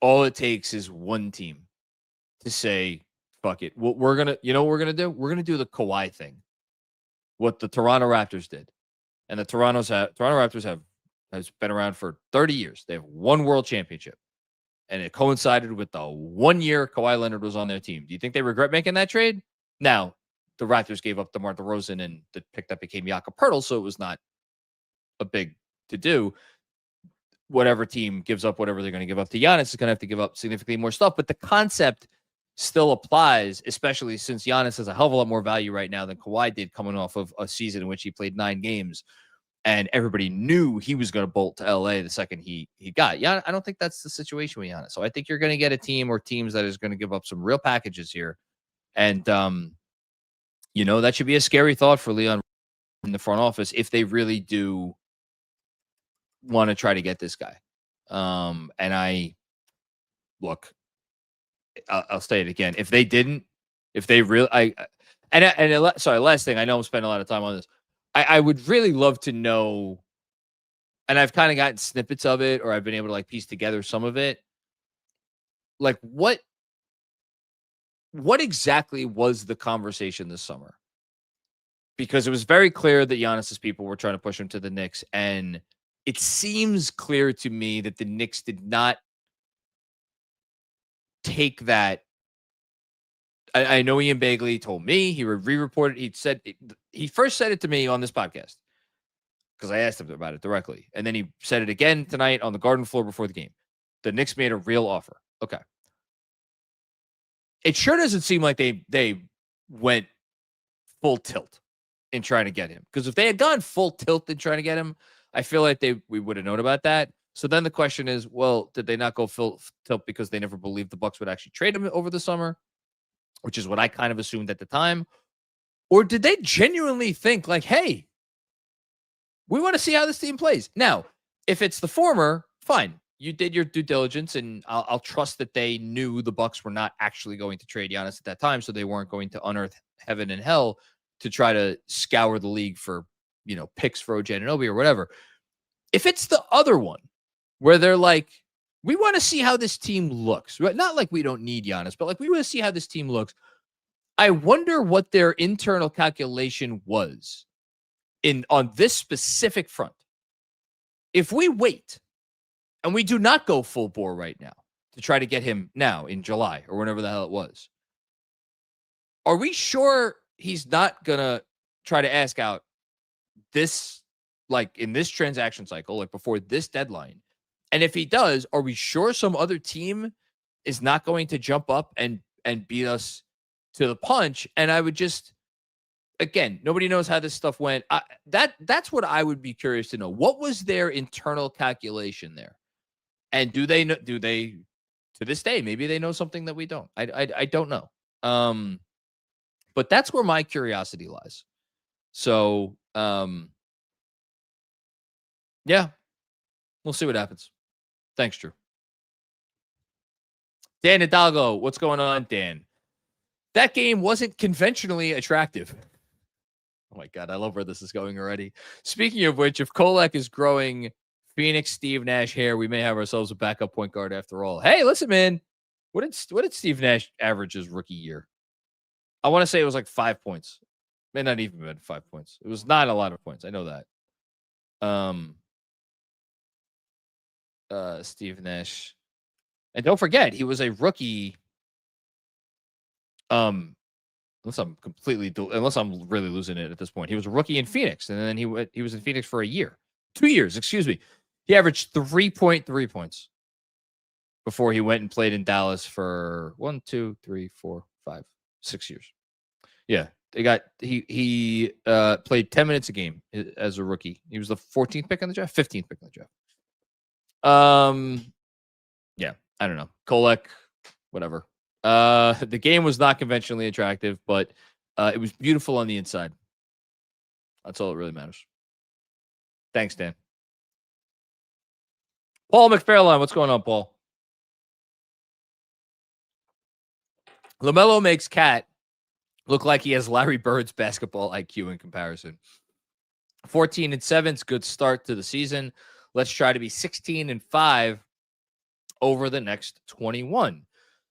all it takes is one team to say, fuck it. We're going to do? We're going to do the Kawhi thing. What the Toronto Raptors did. And the Toronto Raptors has been around for 30 years. They have one world championship. And it coincided with the 1 year Kawhi Leonard was on their team. Do you think they regret making that trade? Now, the Raptors gave up DeMar DeRozan and the pick that became Jakob Poeltl, so it was not a big to do. Whatever team gives up whatever they're going to give up to Giannis is going to have to give up significantly more stuff. But the concept still applies, especially since Giannis has a hell of a lot more value right now than Kawhi did coming off of a season in which he played 9 games. And everybody knew he was going to bolt to LA the second he got. Yeah, I don't think that's the situation with Giannis. So I think you're going to get a team or teams that is going to give up some real packages here. And, that should be a scary thought for Leon in the front office if they really do want to try to get this guy. And I'll say it again. If they didn't, sorry, last thing, I know I'm spending a lot of time on this. I would really love to know, and I've kind of gotten snippets of it, or I've been able to piece together some of it. Like what exactly was the conversation this summer? Because it was very clear that Giannis's people were trying to push him to the Knicks, and it seems clear to me that the Knicks did not take that. I know Ian Begley told me, he re-reported, he first said it to me on this podcast because I asked him about it directly. And then he said it again tonight on the Garden floor before the game. The Knicks made a real offer. Okay. It sure doesn't seem like they went full tilt in trying to get him. Because if they had gone full tilt in trying to get him, I feel like we would have known about that. So then the question is, well, did they not go full tilt because they never believed the Bucks would actually trade him over the summer? Which is what I kind of assumed at the time. Or did they genuinely think hey, we want to see how this team plays? Now, if it's the former, fine. You did your due diligence, and I'll trust that they knew the Bucks were not actually going to trade Giannis at that time, so they weren't going to unearth heaven and hell to try to scour the league for, picks for OG Anunoby or whatever. If it's the other one, where they're like, we want to see how this team looks. Right? Not like we don't need Giannis, but we want to see how this team looks. I wonder what their internal calculation was on this specific front. If we wait and we do not go full bore right now to try to get him now in July or whenever the hell it was, are we sure he's not going to try to ask out this, in this transaction cycle, before this deadline? And if he does, are we sure some other team is not going to jump up and beat us to the punch? And I would just, again, nobody knows how this stuff went. That's what I would be curious to know. What was their internal calculation there? And do they to this day, maybe they know something that we don't. I don't know. But that's where my curiosity lies. So, yeah, we'll see what happens. Thanks, Drew. Dan Hidalgo, what's going on, Dan? That game wasn't conventionally attractive. Oh my God, I love where this is going already. Speaking of which, if Kolek is growing Phoenix Steve Nash hair, we may have ourselves a backup point guard after all. Hey, listen, man. What did Steve Nash average his rookie year? I want to say it was like 5 points. May not even been 5 points. It was not a lot of points. I know that. Steve Nash. And don't forget, he was a rookie. Unless I'm really losing it at this point. He was a rookie in Phoenix, and then he was in Phoenix for 2 years, excuse me. He averaged 3.3 points before he went and played in Dallas for 1, 2, 3, 4, 5, 6 years. Yeah, he played 10 minutes a game as a rookie. He was the 14th pick on the draft, 15th pick on the draft. Yeah, I don't know. Kolek, whatever. The game was not conventionally attractive, but it was beautiful on the inside. That's all that really matters. Thanks, Dan. Paul McFarlane, what's going on, Paul? LaMelo makes Cat look like he has Larry Bird's basketball IQ in comparison. 14-7 is a good start to the season. Let's try to be 16-5 over the next 21.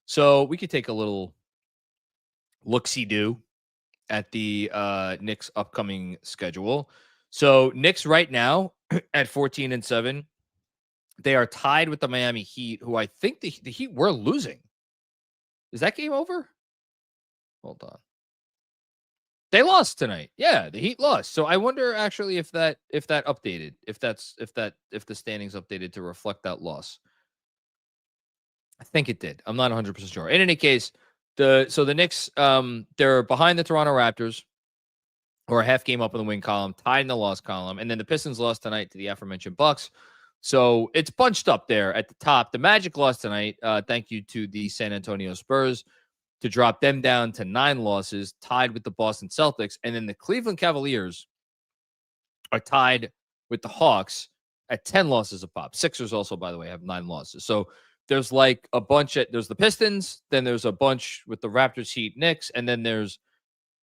So we could take a little look-see-do at the Knicks' upcoming schedule. So Knicks right now at 14-7, they are tied with the Miami Heat, who I think the Heat were losing. Is that game over? Hold on. They lost tonight. Yeah, the Heat lost. So I wonder actually if that updated, if the standings updated to reflect that loss. I think it did. I'm not 100% sure. In any case, the Knicks, they're behind the Toronto Raptors, who are a half game up in the win column, tied in the loss column, and then the Pistons lost tonight to the aforementioned Bucks. So it's bunched up there at the top. The Magic lost tonight. Thank you to the San Antonio Spurs to drop them down to 9 losses, tied with the Boston Celtics. And then the Cleveland Cavaliers are tied with the Hawks at 10 losses a pop. Sixers also, by the way, have 9 losses. So there's like a bunch there's the Pistons, then there's a bunch with the Raptors, Heat, Knicks, and then there's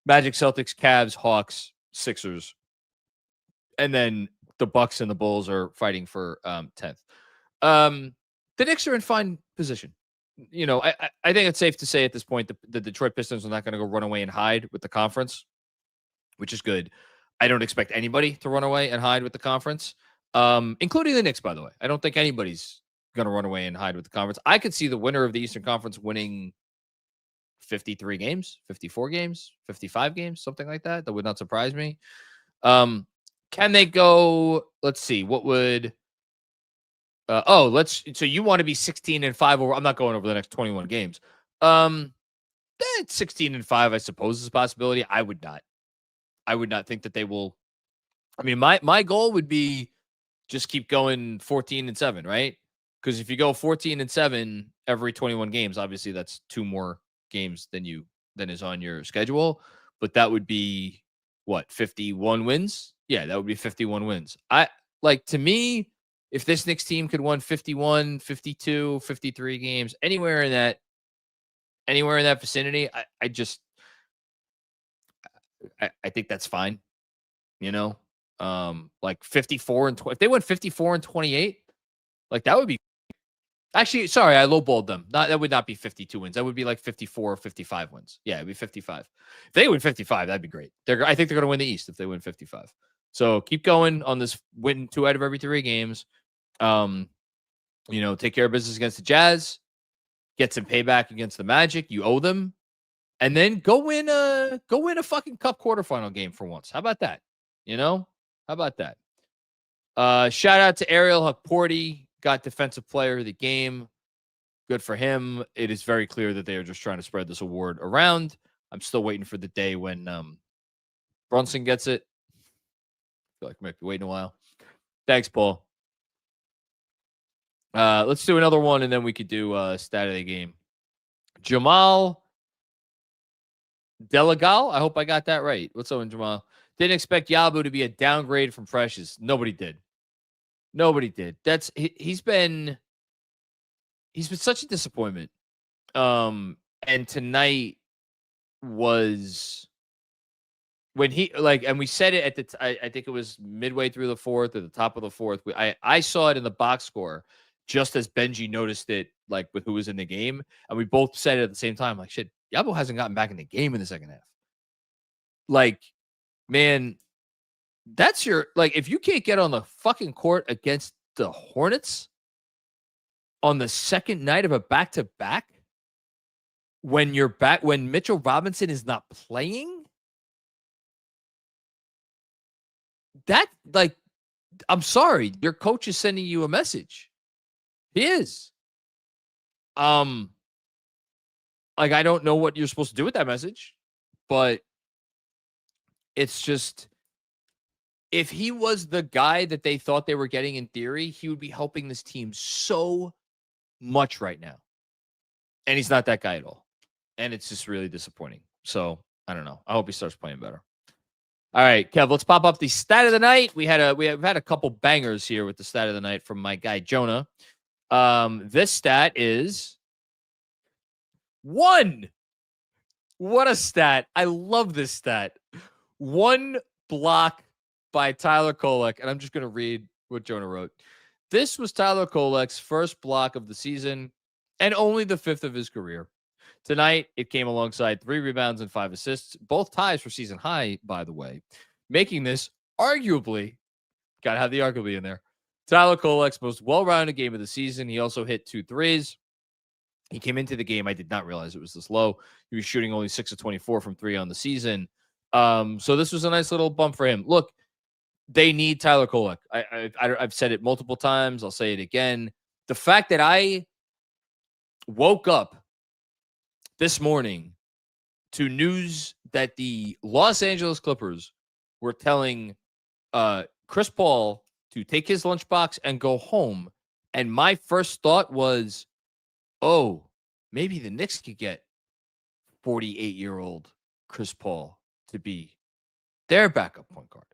Magic, Celtics, Cavs, Hawks, Sixers. And then the Bucks and the Bulls are fighting for 10th. The Knicks are in fine position. You know, I think it's safe to say at this point the Detroit Pistons are not going to go run away and hide with the conference, which is good. I don't expect anybody to run away and hide with the conference, including the Knicks, by the way. I don't think anybody's going to run away and hide with the conference. I could see the winner of the Eastern Conference winning 53 games, 54 games, 55 games, something like that. That would not surprise me. Can they go? Let's see. What would? So you want to be 16-5 over? I'm not going over the next 21 games. 16-5, I suppose, is a possibility. I would not think that they will. I mean, my goal would be just keep going 14-7, right? Because if you go 14-7 every 21 games, obviously that's 2 more games than is on your schedule. But that would be what, 51 wins? Yeah, that would be 51 wins. To me, if this Knicks team could win 51, 52, 53 games, anywhere in that vicinity, I think that's fine. You know, like 54 and 20. If they went 54 and 28, like that would be. Actually, sorry, I lowballed them. That would not be 52 wins. That would be like 54 or 55 wins. Yeah, it'd be 55. If they win 55, that'd be great. I think they're going to win the East if they win 55. So keep going on this win 2 out of every 3 games. Take care of business against the Jazz, get some payback against the Magic. You owe them, and then go win a fucking cup quarterfinal game for once. How about that? How about that? Shout out to Ariel Hukporty, got defensive player of the game. Good for him. It is very clear that they are just trying to spread this award around. I'm still waiting for the day when Brunson gets it. I feel like we might be waiting a while. Thanks, Paul. Let's do another one, and then we could do stat of the game. Jamal Delagal. I hope I got that right. What's up, Jamal? Didn't expect Yabu to be a downgrade from Precious. Nobody did. He's been such a disappointment. And tonight was when he and we said it at I think it was midway through the fourth or the top of the fourth. I saw it in the box score just as Benjy noticed it, like with who was in the game, and we both said it at the same time. Like, shit, Yabo hasn't gotten back in the game in the second half. Like, man, that's your if you can't get on the fucking court against the Hornets on the second night of a back-to-back when Mitchell Robinson is not playing, that I'm sorry, your coach is sending you a message. He is. I don't know what you're supposed to do with that message, but it's just, if he was the guy that they thought they were getting in theory, he would be helping this team so much right now. And he's not that guy at all. And it's just really disappointing. So I don't know. I hope he starts playing better. All right, Kev, let's pop up the stat of the night. We've had a couple bangers here with the stat of the night from my guy Jonah. This stat is 1. What a stat. I love this stat. 1 block by Tyler Kolek. And I'm just going to read what Jonah wrote. This was Tyler Kolek's first block of the season and only the 5th of his career. Tonight, it came alongside 3 rebounds and 5 assists, both ties for season high, by the way, making this arguably, got to have the arguably in there, Tyler Kolek's most well-rounded game of the season. He also hit 2 threes. He came into the game. I did not realize it was this low. He was shooting only 6 of 24 from 3 on the season. So this was a nice little bump for him. Look, they need Tyler Kolek. I've said it multiple times. I'll say it again. The fact that I woke up this morning to news that the Los Angeles Clippers were telling Chris Paul to take his lunchbox and go home. And my first thought was, oh, maybe the Knicks could get 48-year-old Chris Paul to be their backup point guard.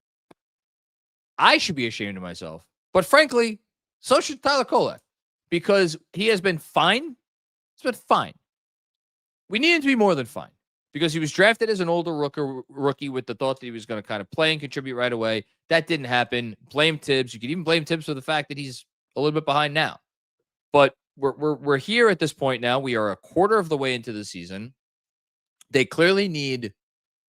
I should be ashamed of myself. But frankly, so should Tyler Kolek, because he has been fine. It's been fine. We need him to be more than fine, because he was drafted as an older rookie with the thought that he was going to kind of play and contribute right away. That didn't happen. Blame Tibbs. You could even blame Tibbs for the fact that he's a little bit behind now. But we're here at this point now. We are a quarter of the way into the season. They clearly need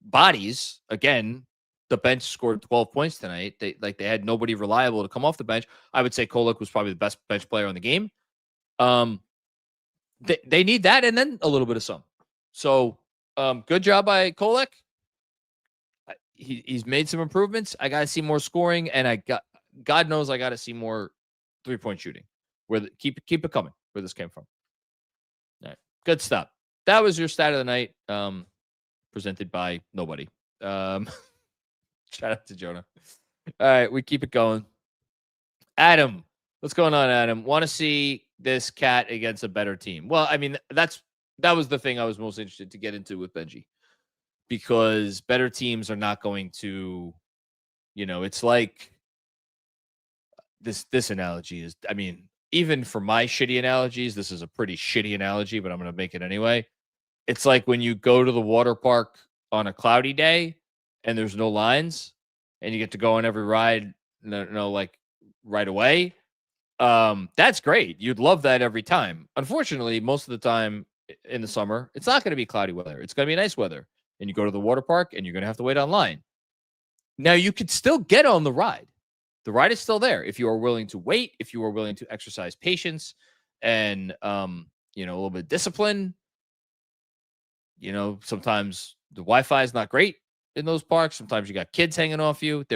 bodies. Again, the bench scored 12 points tonight. They had nobody reliable to come off the bench. I would say Kolek was probably the best bench player on the game. They need that, and then a little bit of some. So, good job by Kolek. He's made some improvements. I got to see more scoring, and God knows I got to see more 3-point shooting. Keep it coming. Where this came from. All right, good stuff. That was your stat of the night. Presented by nobody. Shout out to Jonah. All right, we keep it going. Adam, what's going on, Adam? Want to see this cat against a better team? Well, I mean, that was the thing I was most interested to get into with Benjy, because better teams are not going to, it's like this analogy is, I mean, even for my shitty analogies, this is a pretty shitty analogy, but I'm going to make it anyway. It's like when you go to the water park on a cloudy day and there's no lines and you get to go on every ride, right away. That's great. You'd love that every time. Unfortunately, most of the time in the summer, it's not going to be cloudy weather. It's going to be nice weather. And you go to the water park and you're going to have to wait online. Now, you could still get on the ride. The ride is still there if you are willing to wait, if you are willing to exercise patience and, a little bit of discipline. Sometimes the Wi-Fi is not great in those parks. Sometimes you got kids hanging off you.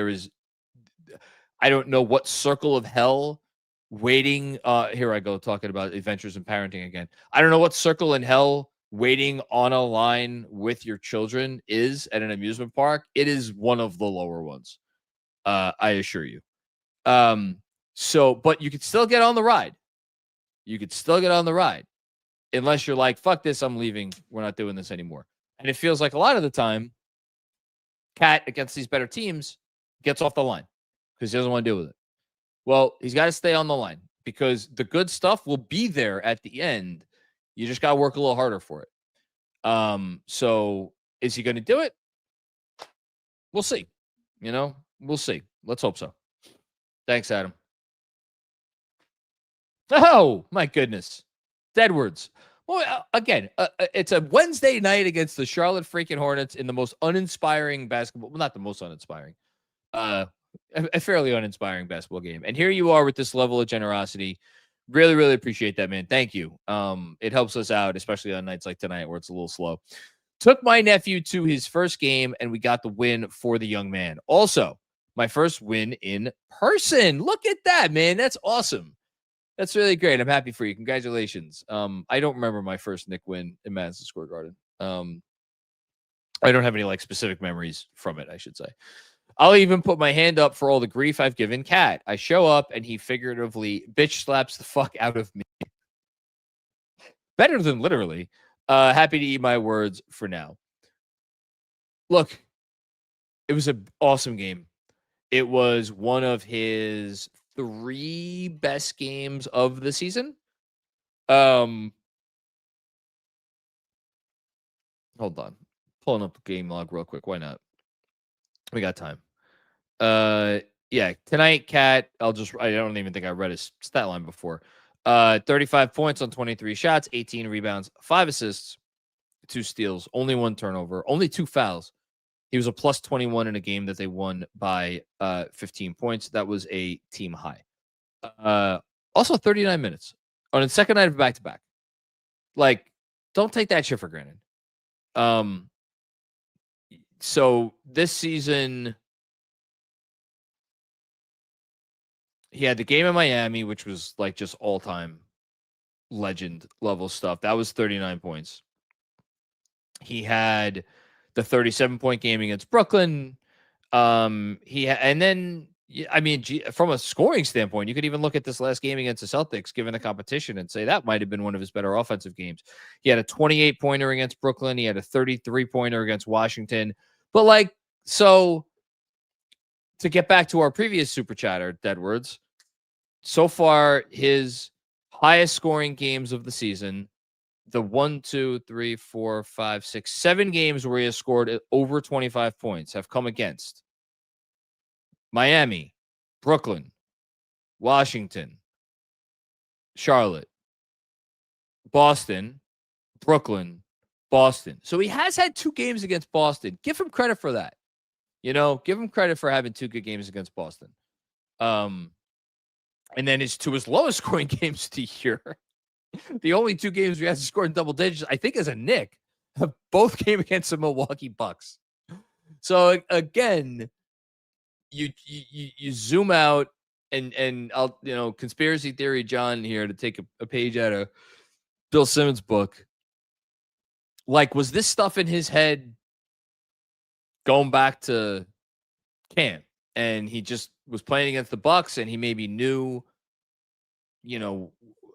I don't know what circle of hell waiting. Here I go talking about adventures in parenting again. I don't know what circle in hell waiting on a line with your children is at an amusement park. It is one of the lower ones. I assure you. But you could still get on the ride. Unless you're like, fuck this, I'm leaving. We're not doing this anymore. And it feels like a lot of the time, Cat against these better teams gets off the line because he doesn't want to deal with it. Well, he's got to stay on the line because the good stuff will be there at the end. You just got to work a little harder for it. So is he going to do it? We'll see. We'll see. Let's hope so. Thanks, Adam. Oh, my goodness. Edwards. Well, again, it's a Wednesday night against the Charlotte freaking Hornets in the most uninspiring basketball. Well, not the most uninspiring. A fairly uninspiring basketball game. And here you are with this level of generosity. Really, really appreciate that, man. Thank you. It helps us out, especially on nights like tonight where it's a little slow. Took my nephew to his first game, and we got the win for the young man. Also, my first win in person. Look at that, man. That's awesome. That's really great. I'm happy for you. Congratulations. I don't remember my first Knick win in Madison Square Garden. I don't have any specific memories from it, I should say. I'll even put my hand up for all the grief I've given Cat. I show up and he figuratively bitch slaps the fuck out of me. Better than literally. Happy to eat my words for now. Look, it was an awesome game. It was one of his 3 best games of the season. Hold on. Pulling up the game log real quick. Why not? We got time. Yeah, tonight, Cat, I don't even think I read his stat line before. 35 points on 23 shots, 18 rebounds, 5 assists, 2 steals, only 1 turnover, only 2 fouls. He was a plus 21 in a game that they won by 15 points. That was a team high. Also 39 minutes on the second night of back-to-back. Don't take that shit for granted. So this season, he had the game in Miami, which was just all-time legend level stuff. That was 39 points. He had the 37-point game against Brooklyn. And then, from a scoring standpoint, you could even look at this last game against the Celtics, given the competition, and say that might have been one of his better offensive games. He had a 28-pointer against Brooklyn. He had a 33-pointer against Washington. But so to get back to our previous super chatter, Deadwords, so far his highest scoring games of the season, the 1, 2, 3, 4, 5, 6, 7 games where he has scored over 25 points have come against Miami, Brooklyn, Washington, Charlotte, Boston, Brooklyn, Boston. So he has had 2 games against Boston. Give him credit for that. Give him credit for having 2 good games against Boston. And then his lowest scoring games of the year. The only 2 games we had to score in double digits, I think, as a Knick, both came against the Milwaukee Bucks. So again, you zoom out and I'll conspiracy theory John here to take a page out of Bill Simmons' book. Was this stuff in his head going back to camp, and he just was playing against the Bucks, and he maybe knew,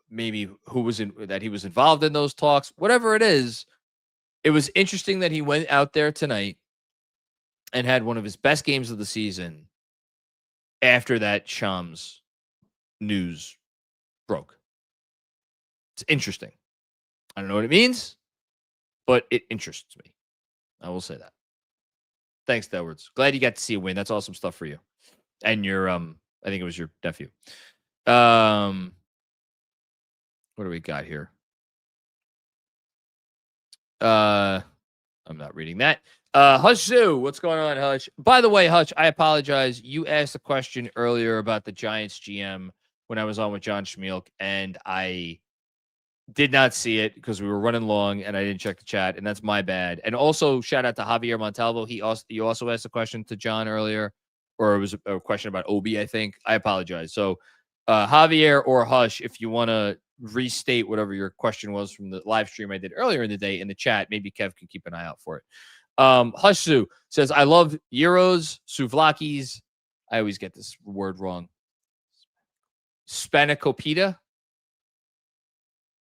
maybe that he was involved in those talks, whatever it is. It was interesting that he went out there tonight and had one of his best games of the season after that Shams news broke. It's interesting. I don't know what it means, but it interests me. I will say that. Thanks, Edwards. Glad you got to see a win. That's awesome stuff for you. And your I think it was your nephew. What do we got here? I'm not reading that. Hush Zoo, what's going on, Hush? By the way, Hush, I apologize. You asked a question earlier about the Giants GM when I was on with John Schmeelk, and I did not see it because we were running long and I didn't check the chat, and that's my bad. And also, shout out to Javier Montalvo. You also asked a question to John earlier, or it was a question about Obi, I think. I apologize. So, Javier or Hush, if you want to restate whatever your question was from the live stream I did earlier in the day in the chat, maybe Kev can keep an eye out for it. Hush Sue says, I love gyros, souvlakis. I always get this word wrong. Spanakopita.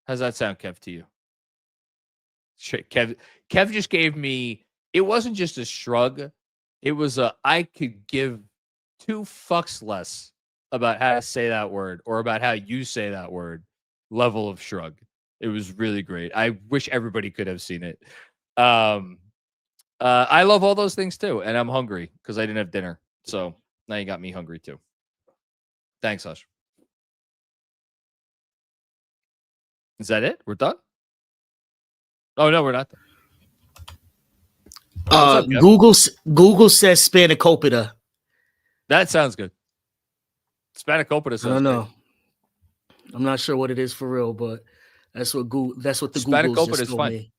How's that sound, Kev, to you? Kev just gave me, it wasn't just a shrug. It was I could give 2 fucks less about how to say that word or about how you say that word level of shrug. It was really great. I wish everybody could have seen it. I love all those things too, and I'm hungry because I didn't have dinner. So now you got me hungry too. Thanks, Hush. Is that it? We're done? Oh no, we're not done. Google says spanakopita. That sounds good. Spanakopita sounds I don't know. Good. I'm not sure what it is for real, but that's what the Googles Spanakopita just is told fine. me.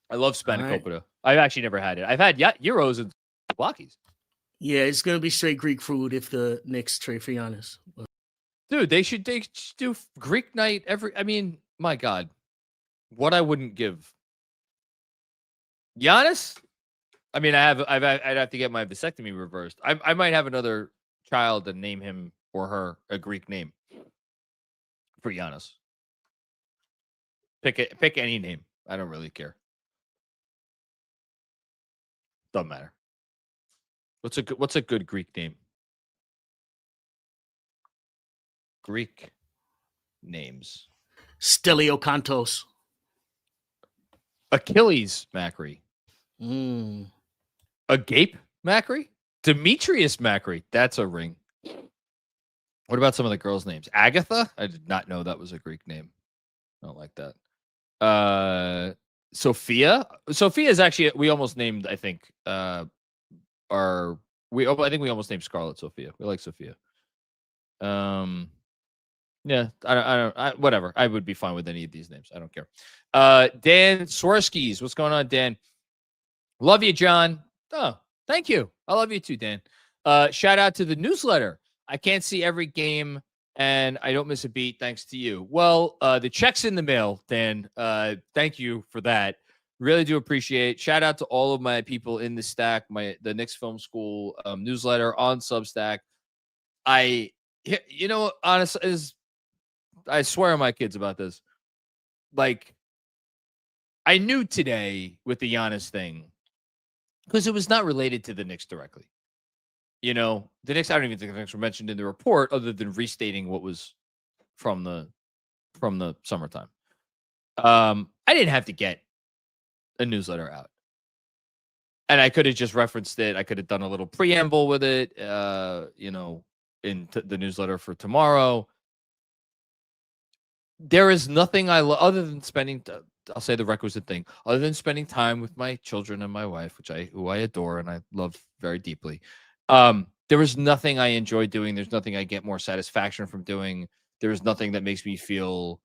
I love spanakopita. Right. I've actually never had it. I've had gyros and Blockies. Yeah, it's gonna be straight Greek food if the Knicks trade for Giannis. Dude, they should do Greek night every. I mean, my God, what I wouldn't give Giannis. I mean, I'd have to get my vasectomy reversed. I might have another child and name him or her a Greek name for Giannis. Pick any name. I don't really care. Doesn't matter. What's a good Greek name? Greek names. Steliokantos. Achilles Macri. Agape Macri? Demetrius Macri. That's a ring. What about some of the girls' names? Agatha? I did not know that was a Greek name. I don't like that. Sophia. Sophia is actually, we almost named, I think, I think we almost named Scarlet Sophia. We like Sophia. Yeah, whatever. I would be fine with any of these names. I don't care. Dan Swerskis. What's going on, Dan? Love you, John. Oh, thank you. I love you too, Dan. Shout out to the newsletter. I can't see every game and I don't miss a beat thanks to you. Well, the check's in the mail, Dan. Thank you for that. Really do appreciate. Shout out to all of my people in the stack, the Knicks Film School newsletter on Substack. Honestly, I swear on my kids about this. Like, I knew today with the Giannis thing because it was not related to the Knicks directly. You know, the Knicks, I don't even think the Knicks were mentioned in the report other than restating what was from the summertime. I didn't have to get a newsletter out. And I could have just referenced it. I could have done a little preamble with it, in the newsletter for tomorrow. There is nothing I love other than spending, I'll say the requisite thing, other than spending time with my children and my wife, who I adore and I love very deeply. There is nothing I enjoy doing. There's nothing I get more satisfaction from doing. There is nothing that makes me feel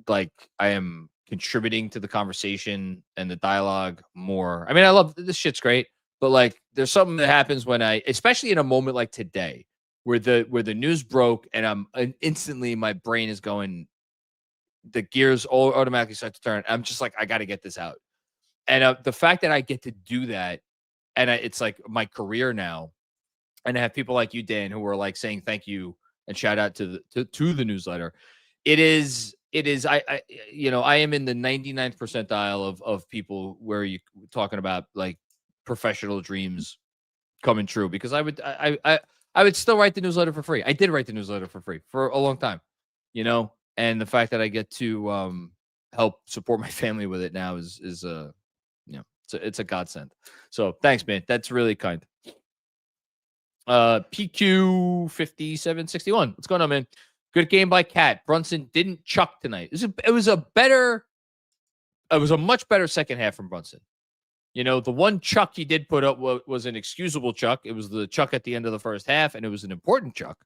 like I am contributing to the conversation and the dialogue more. I mean, I love this shit's great, but like there's something that happens when especially in a moment like today, where the news broke and instantly my brain is going, the gears all automatically start to turn. I'm just like, I got to get this out. And the fact that I get to do that, and it's like my career now, and I have people like you, Dan, who are like saying thank you and shout out to the newsletter. It is I am in the 99th percentile of people where you talking about like professional dreams coming true, because I would still write the newsletter for free. I did write the newsletter for free for a long time, and the fact that I get to help support my family with it now is it's a godsend. So thanks, man. That's really kind. PQ 5761. What's going on, man? Good game by Cat. Brunson didn't chuck tonight. It was a much better second half from Brunson. The one chuck he did put up was an excusable chuck. It was the chuck at the end of the first half, and it was an important chuck.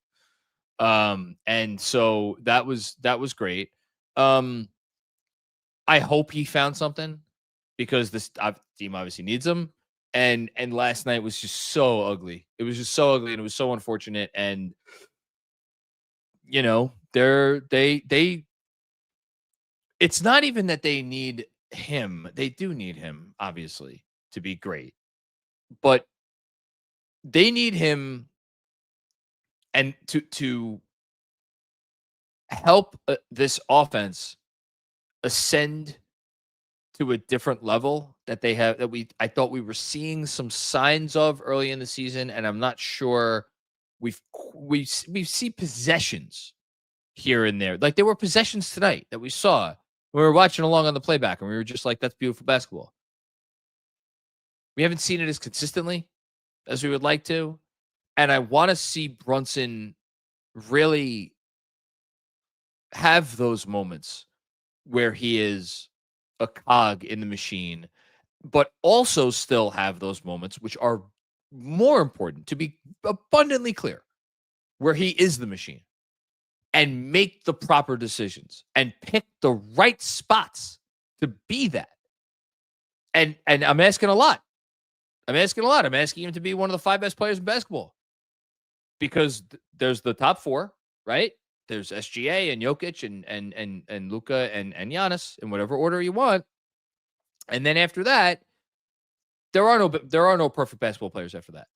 And so that was great. I hope he found something, because this team obviously needs him. And last night was just so ugly. It was just so ugly, and it was so unfortunate. And it's not even that they need him. They do need him, obviously, to be great, but they need him and to help this offense ascend to a different level that they have, I thought we were seeing some signs of early in the season, and I'm not sure we see possessions here and there. Like there were possessions tonight that we saw We were watching along on the playback, and we were just like, that's beautiful basketball. We haven't seen it as consistently as we would like to. And I want to see Brunson really have those moments where he is a cog in the machine, but also still have those moments, which are more important, to be abundantly clear, where he is the machine and make the proper decisions and pick the right spots to be that. And I'm asking a lot. I'm asking him to be one of the 5 best players in basketball because there's the top 4, right? There's SGA and Jokic and Luka and Giannis in whatever order you want. And then after that, there are no perfect basketball players after that.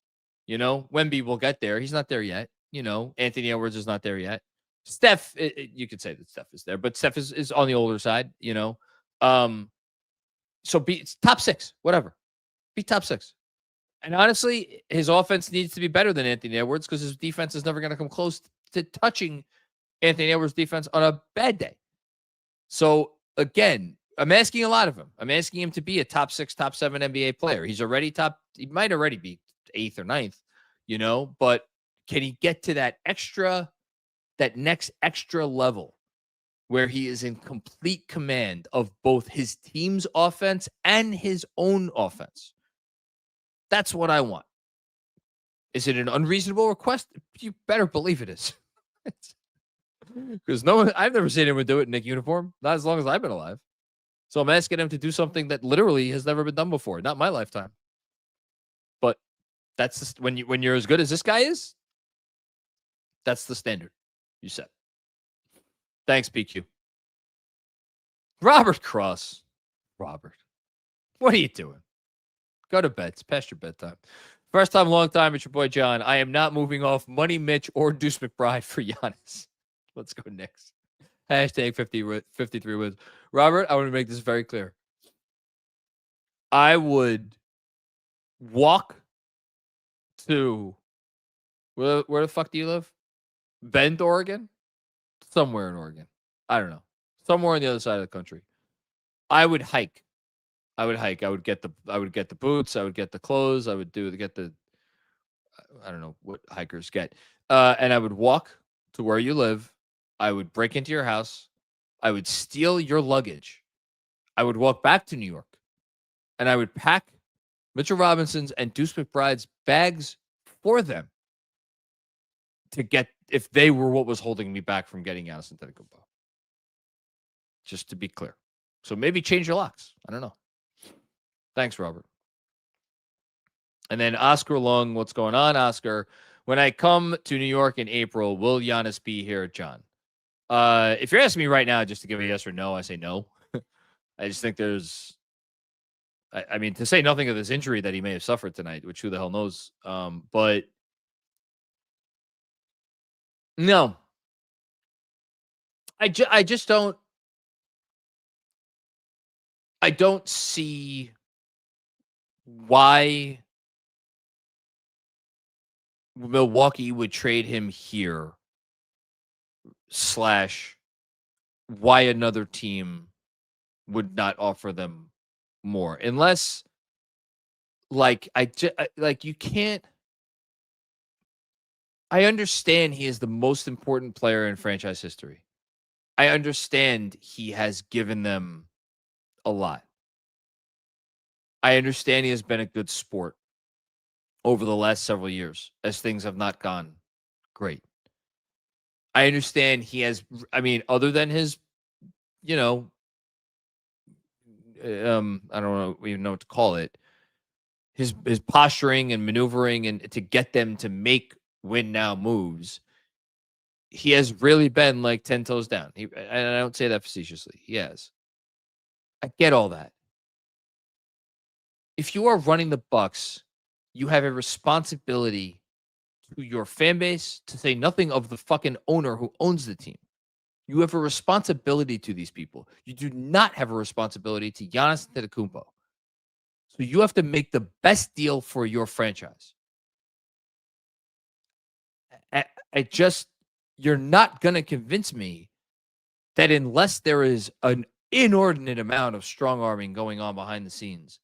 Wemby will get there. He's not there yet. Anthony Edwards is not there yet. Steph, you could say that Steph is there, but Steph is on the older side, So be top 6, whatever. Be top 6. And honestly, his offense needs to be better than Anthony Edwards because his defense is never going to come close to touching Anthony Edwards' defense on a bad day. So again, I'm asking a lot of him. I'm asking him to be a top 6, top 7 NBA player. He might already be 8th or 9th, but can he get to that next extra level where he is in complete command of both his team's offense and his own offense? That's what I want. Is it an unreasonable request? You better believe it is. Because I've never seen anyone do it in Knicks uniform, not as long as I've been alive. So I'm asking him to do something that literally has never been done before, not my lifetime. But that's just, when you're as good as this guy is, that's the standard you set. Thanks, PQ. Robert Cross. Robert, what are you doing? Go to bed. It's past your bedtime. First time, long time. It's your boy John. I am not moving off Money Mitch or Deuce McBride for Giannis. Let's go next. Hashtag 53 wins. Robert, I want to make this very clear. I would walk to where the fuck do you live? Bend, Oregon? Somewhere in Oregon. I don't know. Somewhere on the other side of the country. I would hike. I would get the boots. I would get the clothes. I would get the, I don't know what hikers get. And I would walk to where you live. I would break into your house. I would steal your luggage. I would walk back to New York. And I would pack Mitchell Robinson's and Deuce McBride's bags for them to get, if they were what was holding me back from getting Giannis Antetokounmpo. Just to be clear. So maybe change your locks. I don't know. Thanks, Robert. And then Oscar Long, what's going on, Oscar? When I come to New York in April, will Giannis be here, John? If you're asking me right now just to give a yes or no, I say no. I just think there's, I mean, to say nothing of this injury that he may have suffered tonight, which who the hell knows. But no. I just don't. I don't see why Milwaukee would trade him here / why another team would not offer them more, unless like you can't. I understand he is the most important player in franchise history. I understand he has given them a lot. I understand he has been a good sport over the last several years as things have not gone great. I understand he has, I mean, other than his, I don't even know what to call it, his posturing and maneuvering and to get them to make win now moves, he has really been like 10 toes down. And I don't say that facetiously. He has. I get all that. If you are running the Bucks, you have a responsibility to your fan base, to say nothing of the fucking owner who owns the team. You have a responsibility to these people. You do not have a responsibility to Giannis Antetokounmpo. So you have to make the best deal for your franchise. You're not going to convince me that unless there is an inordinate amount of strong arming going on behind the scenes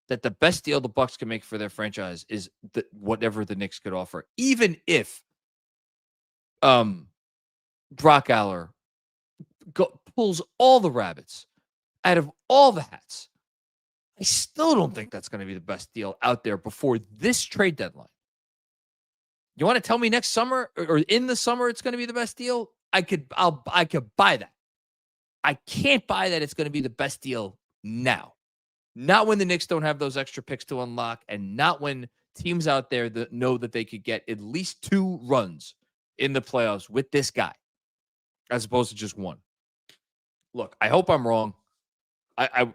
that the best deal the Bucks can make for their franchise is whatever the Knicks could offer. Even if Brock Aller pulls all the rabbits out of all the hats, I still don't think that's going to be the best deal out there before this trade deadline. You want to tell me next summer or in the summer it's going to be the best deal? I could buy that. I can't buy that it's going to be the best deal now. Not when the Knicks don't have those extra picks to unlock, and not when teams out there that know that they could get at least 2 runs in the playoffs with this guy, as opposed to just 1. Look, I hope I'm wrong. I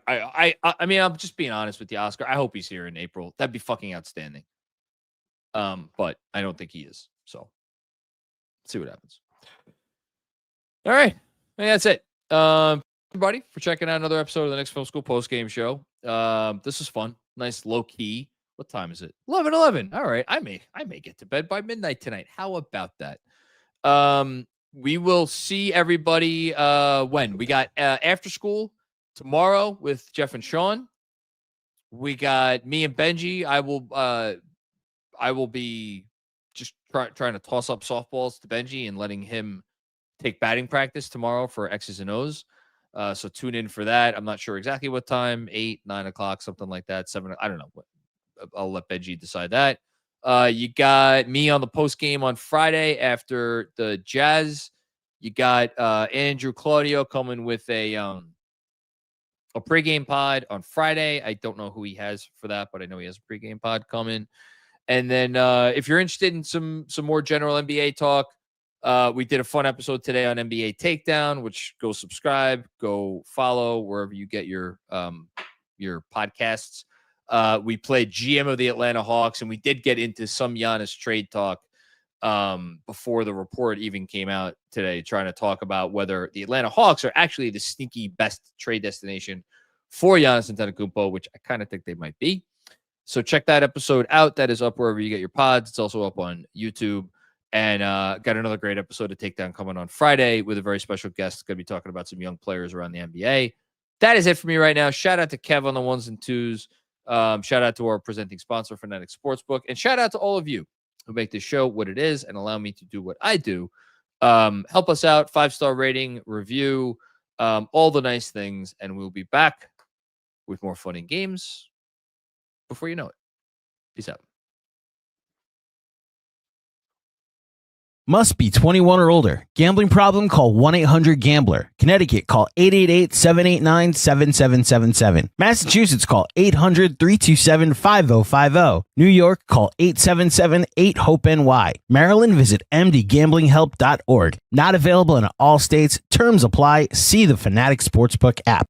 mean, I'm just being honest with you, Oscar. I hope he's here in April. That'd be fucking outstanding. But I don't think he is. So let's see what happens. All right. I think that's it. Everybody, for checking out another episode of the Knicks Film School Postgame Show. This is fun. Nice low key. What time is it? 11:11. All right. I may get to bed by midnight tonight. How about that? We will see everybody when we got after school tomorrow with Jeff and Sean. We got me and Benji. I will be just trying to toss up softballs to Benji and letting him take batting practice tomorrow for X's and O's. So tune in for that. I'm not sure exactly what time, 8, 9 o'clock, something like that. 7, I don't know. I'll let Benji decide that. You got me on the post game on Friday after the Jazz. You got Andrew Claudio coming with a pregame pod on Friday. I don't know who he has for that, but I know he has a pregame pod coming. And then if you're interested in some more general NBA talk, we did a fun episode today on NBA Takedown, which go subscribe, go follow wherever you get your podcasts. We played GM of the Atlanta Hawks, and we did get into some Giannis trade talk before the report even came out today, trying to talk about whether the Atlanta Hawks are actually the sneaky best trade destination for Giannis Antetokounmpo, which I kind of think they might be. So check that episode out. That is up wherever you get your pods. It's also up on YouTube. And got another great episode of Takedown coming on Friday with a very special guest. Going to be talking about some young players around the NBA. That is it for me right now. Shout out to Kev on the 1s and 2s. Shout out to our presenting sponsor, FANATICS Sportsbook. And shout out to all of you who make this show what it is and allow me to do what I do. Help us out. 5-star rating, review, all the nice things. And we'll be back with more fun and games before you know it. Peace out. Must be 21 or older. Gambling problem? Call 1-800-GAMBLER. Connecticut, call 888-789-7777. Massachusetts, call 800-327-5050. New York, call 877-8-HOPE-NY. Maryland, visit mdgamblinghelp.org. Not available in all states. Terms apply. See the Fanatics Sportsbook app.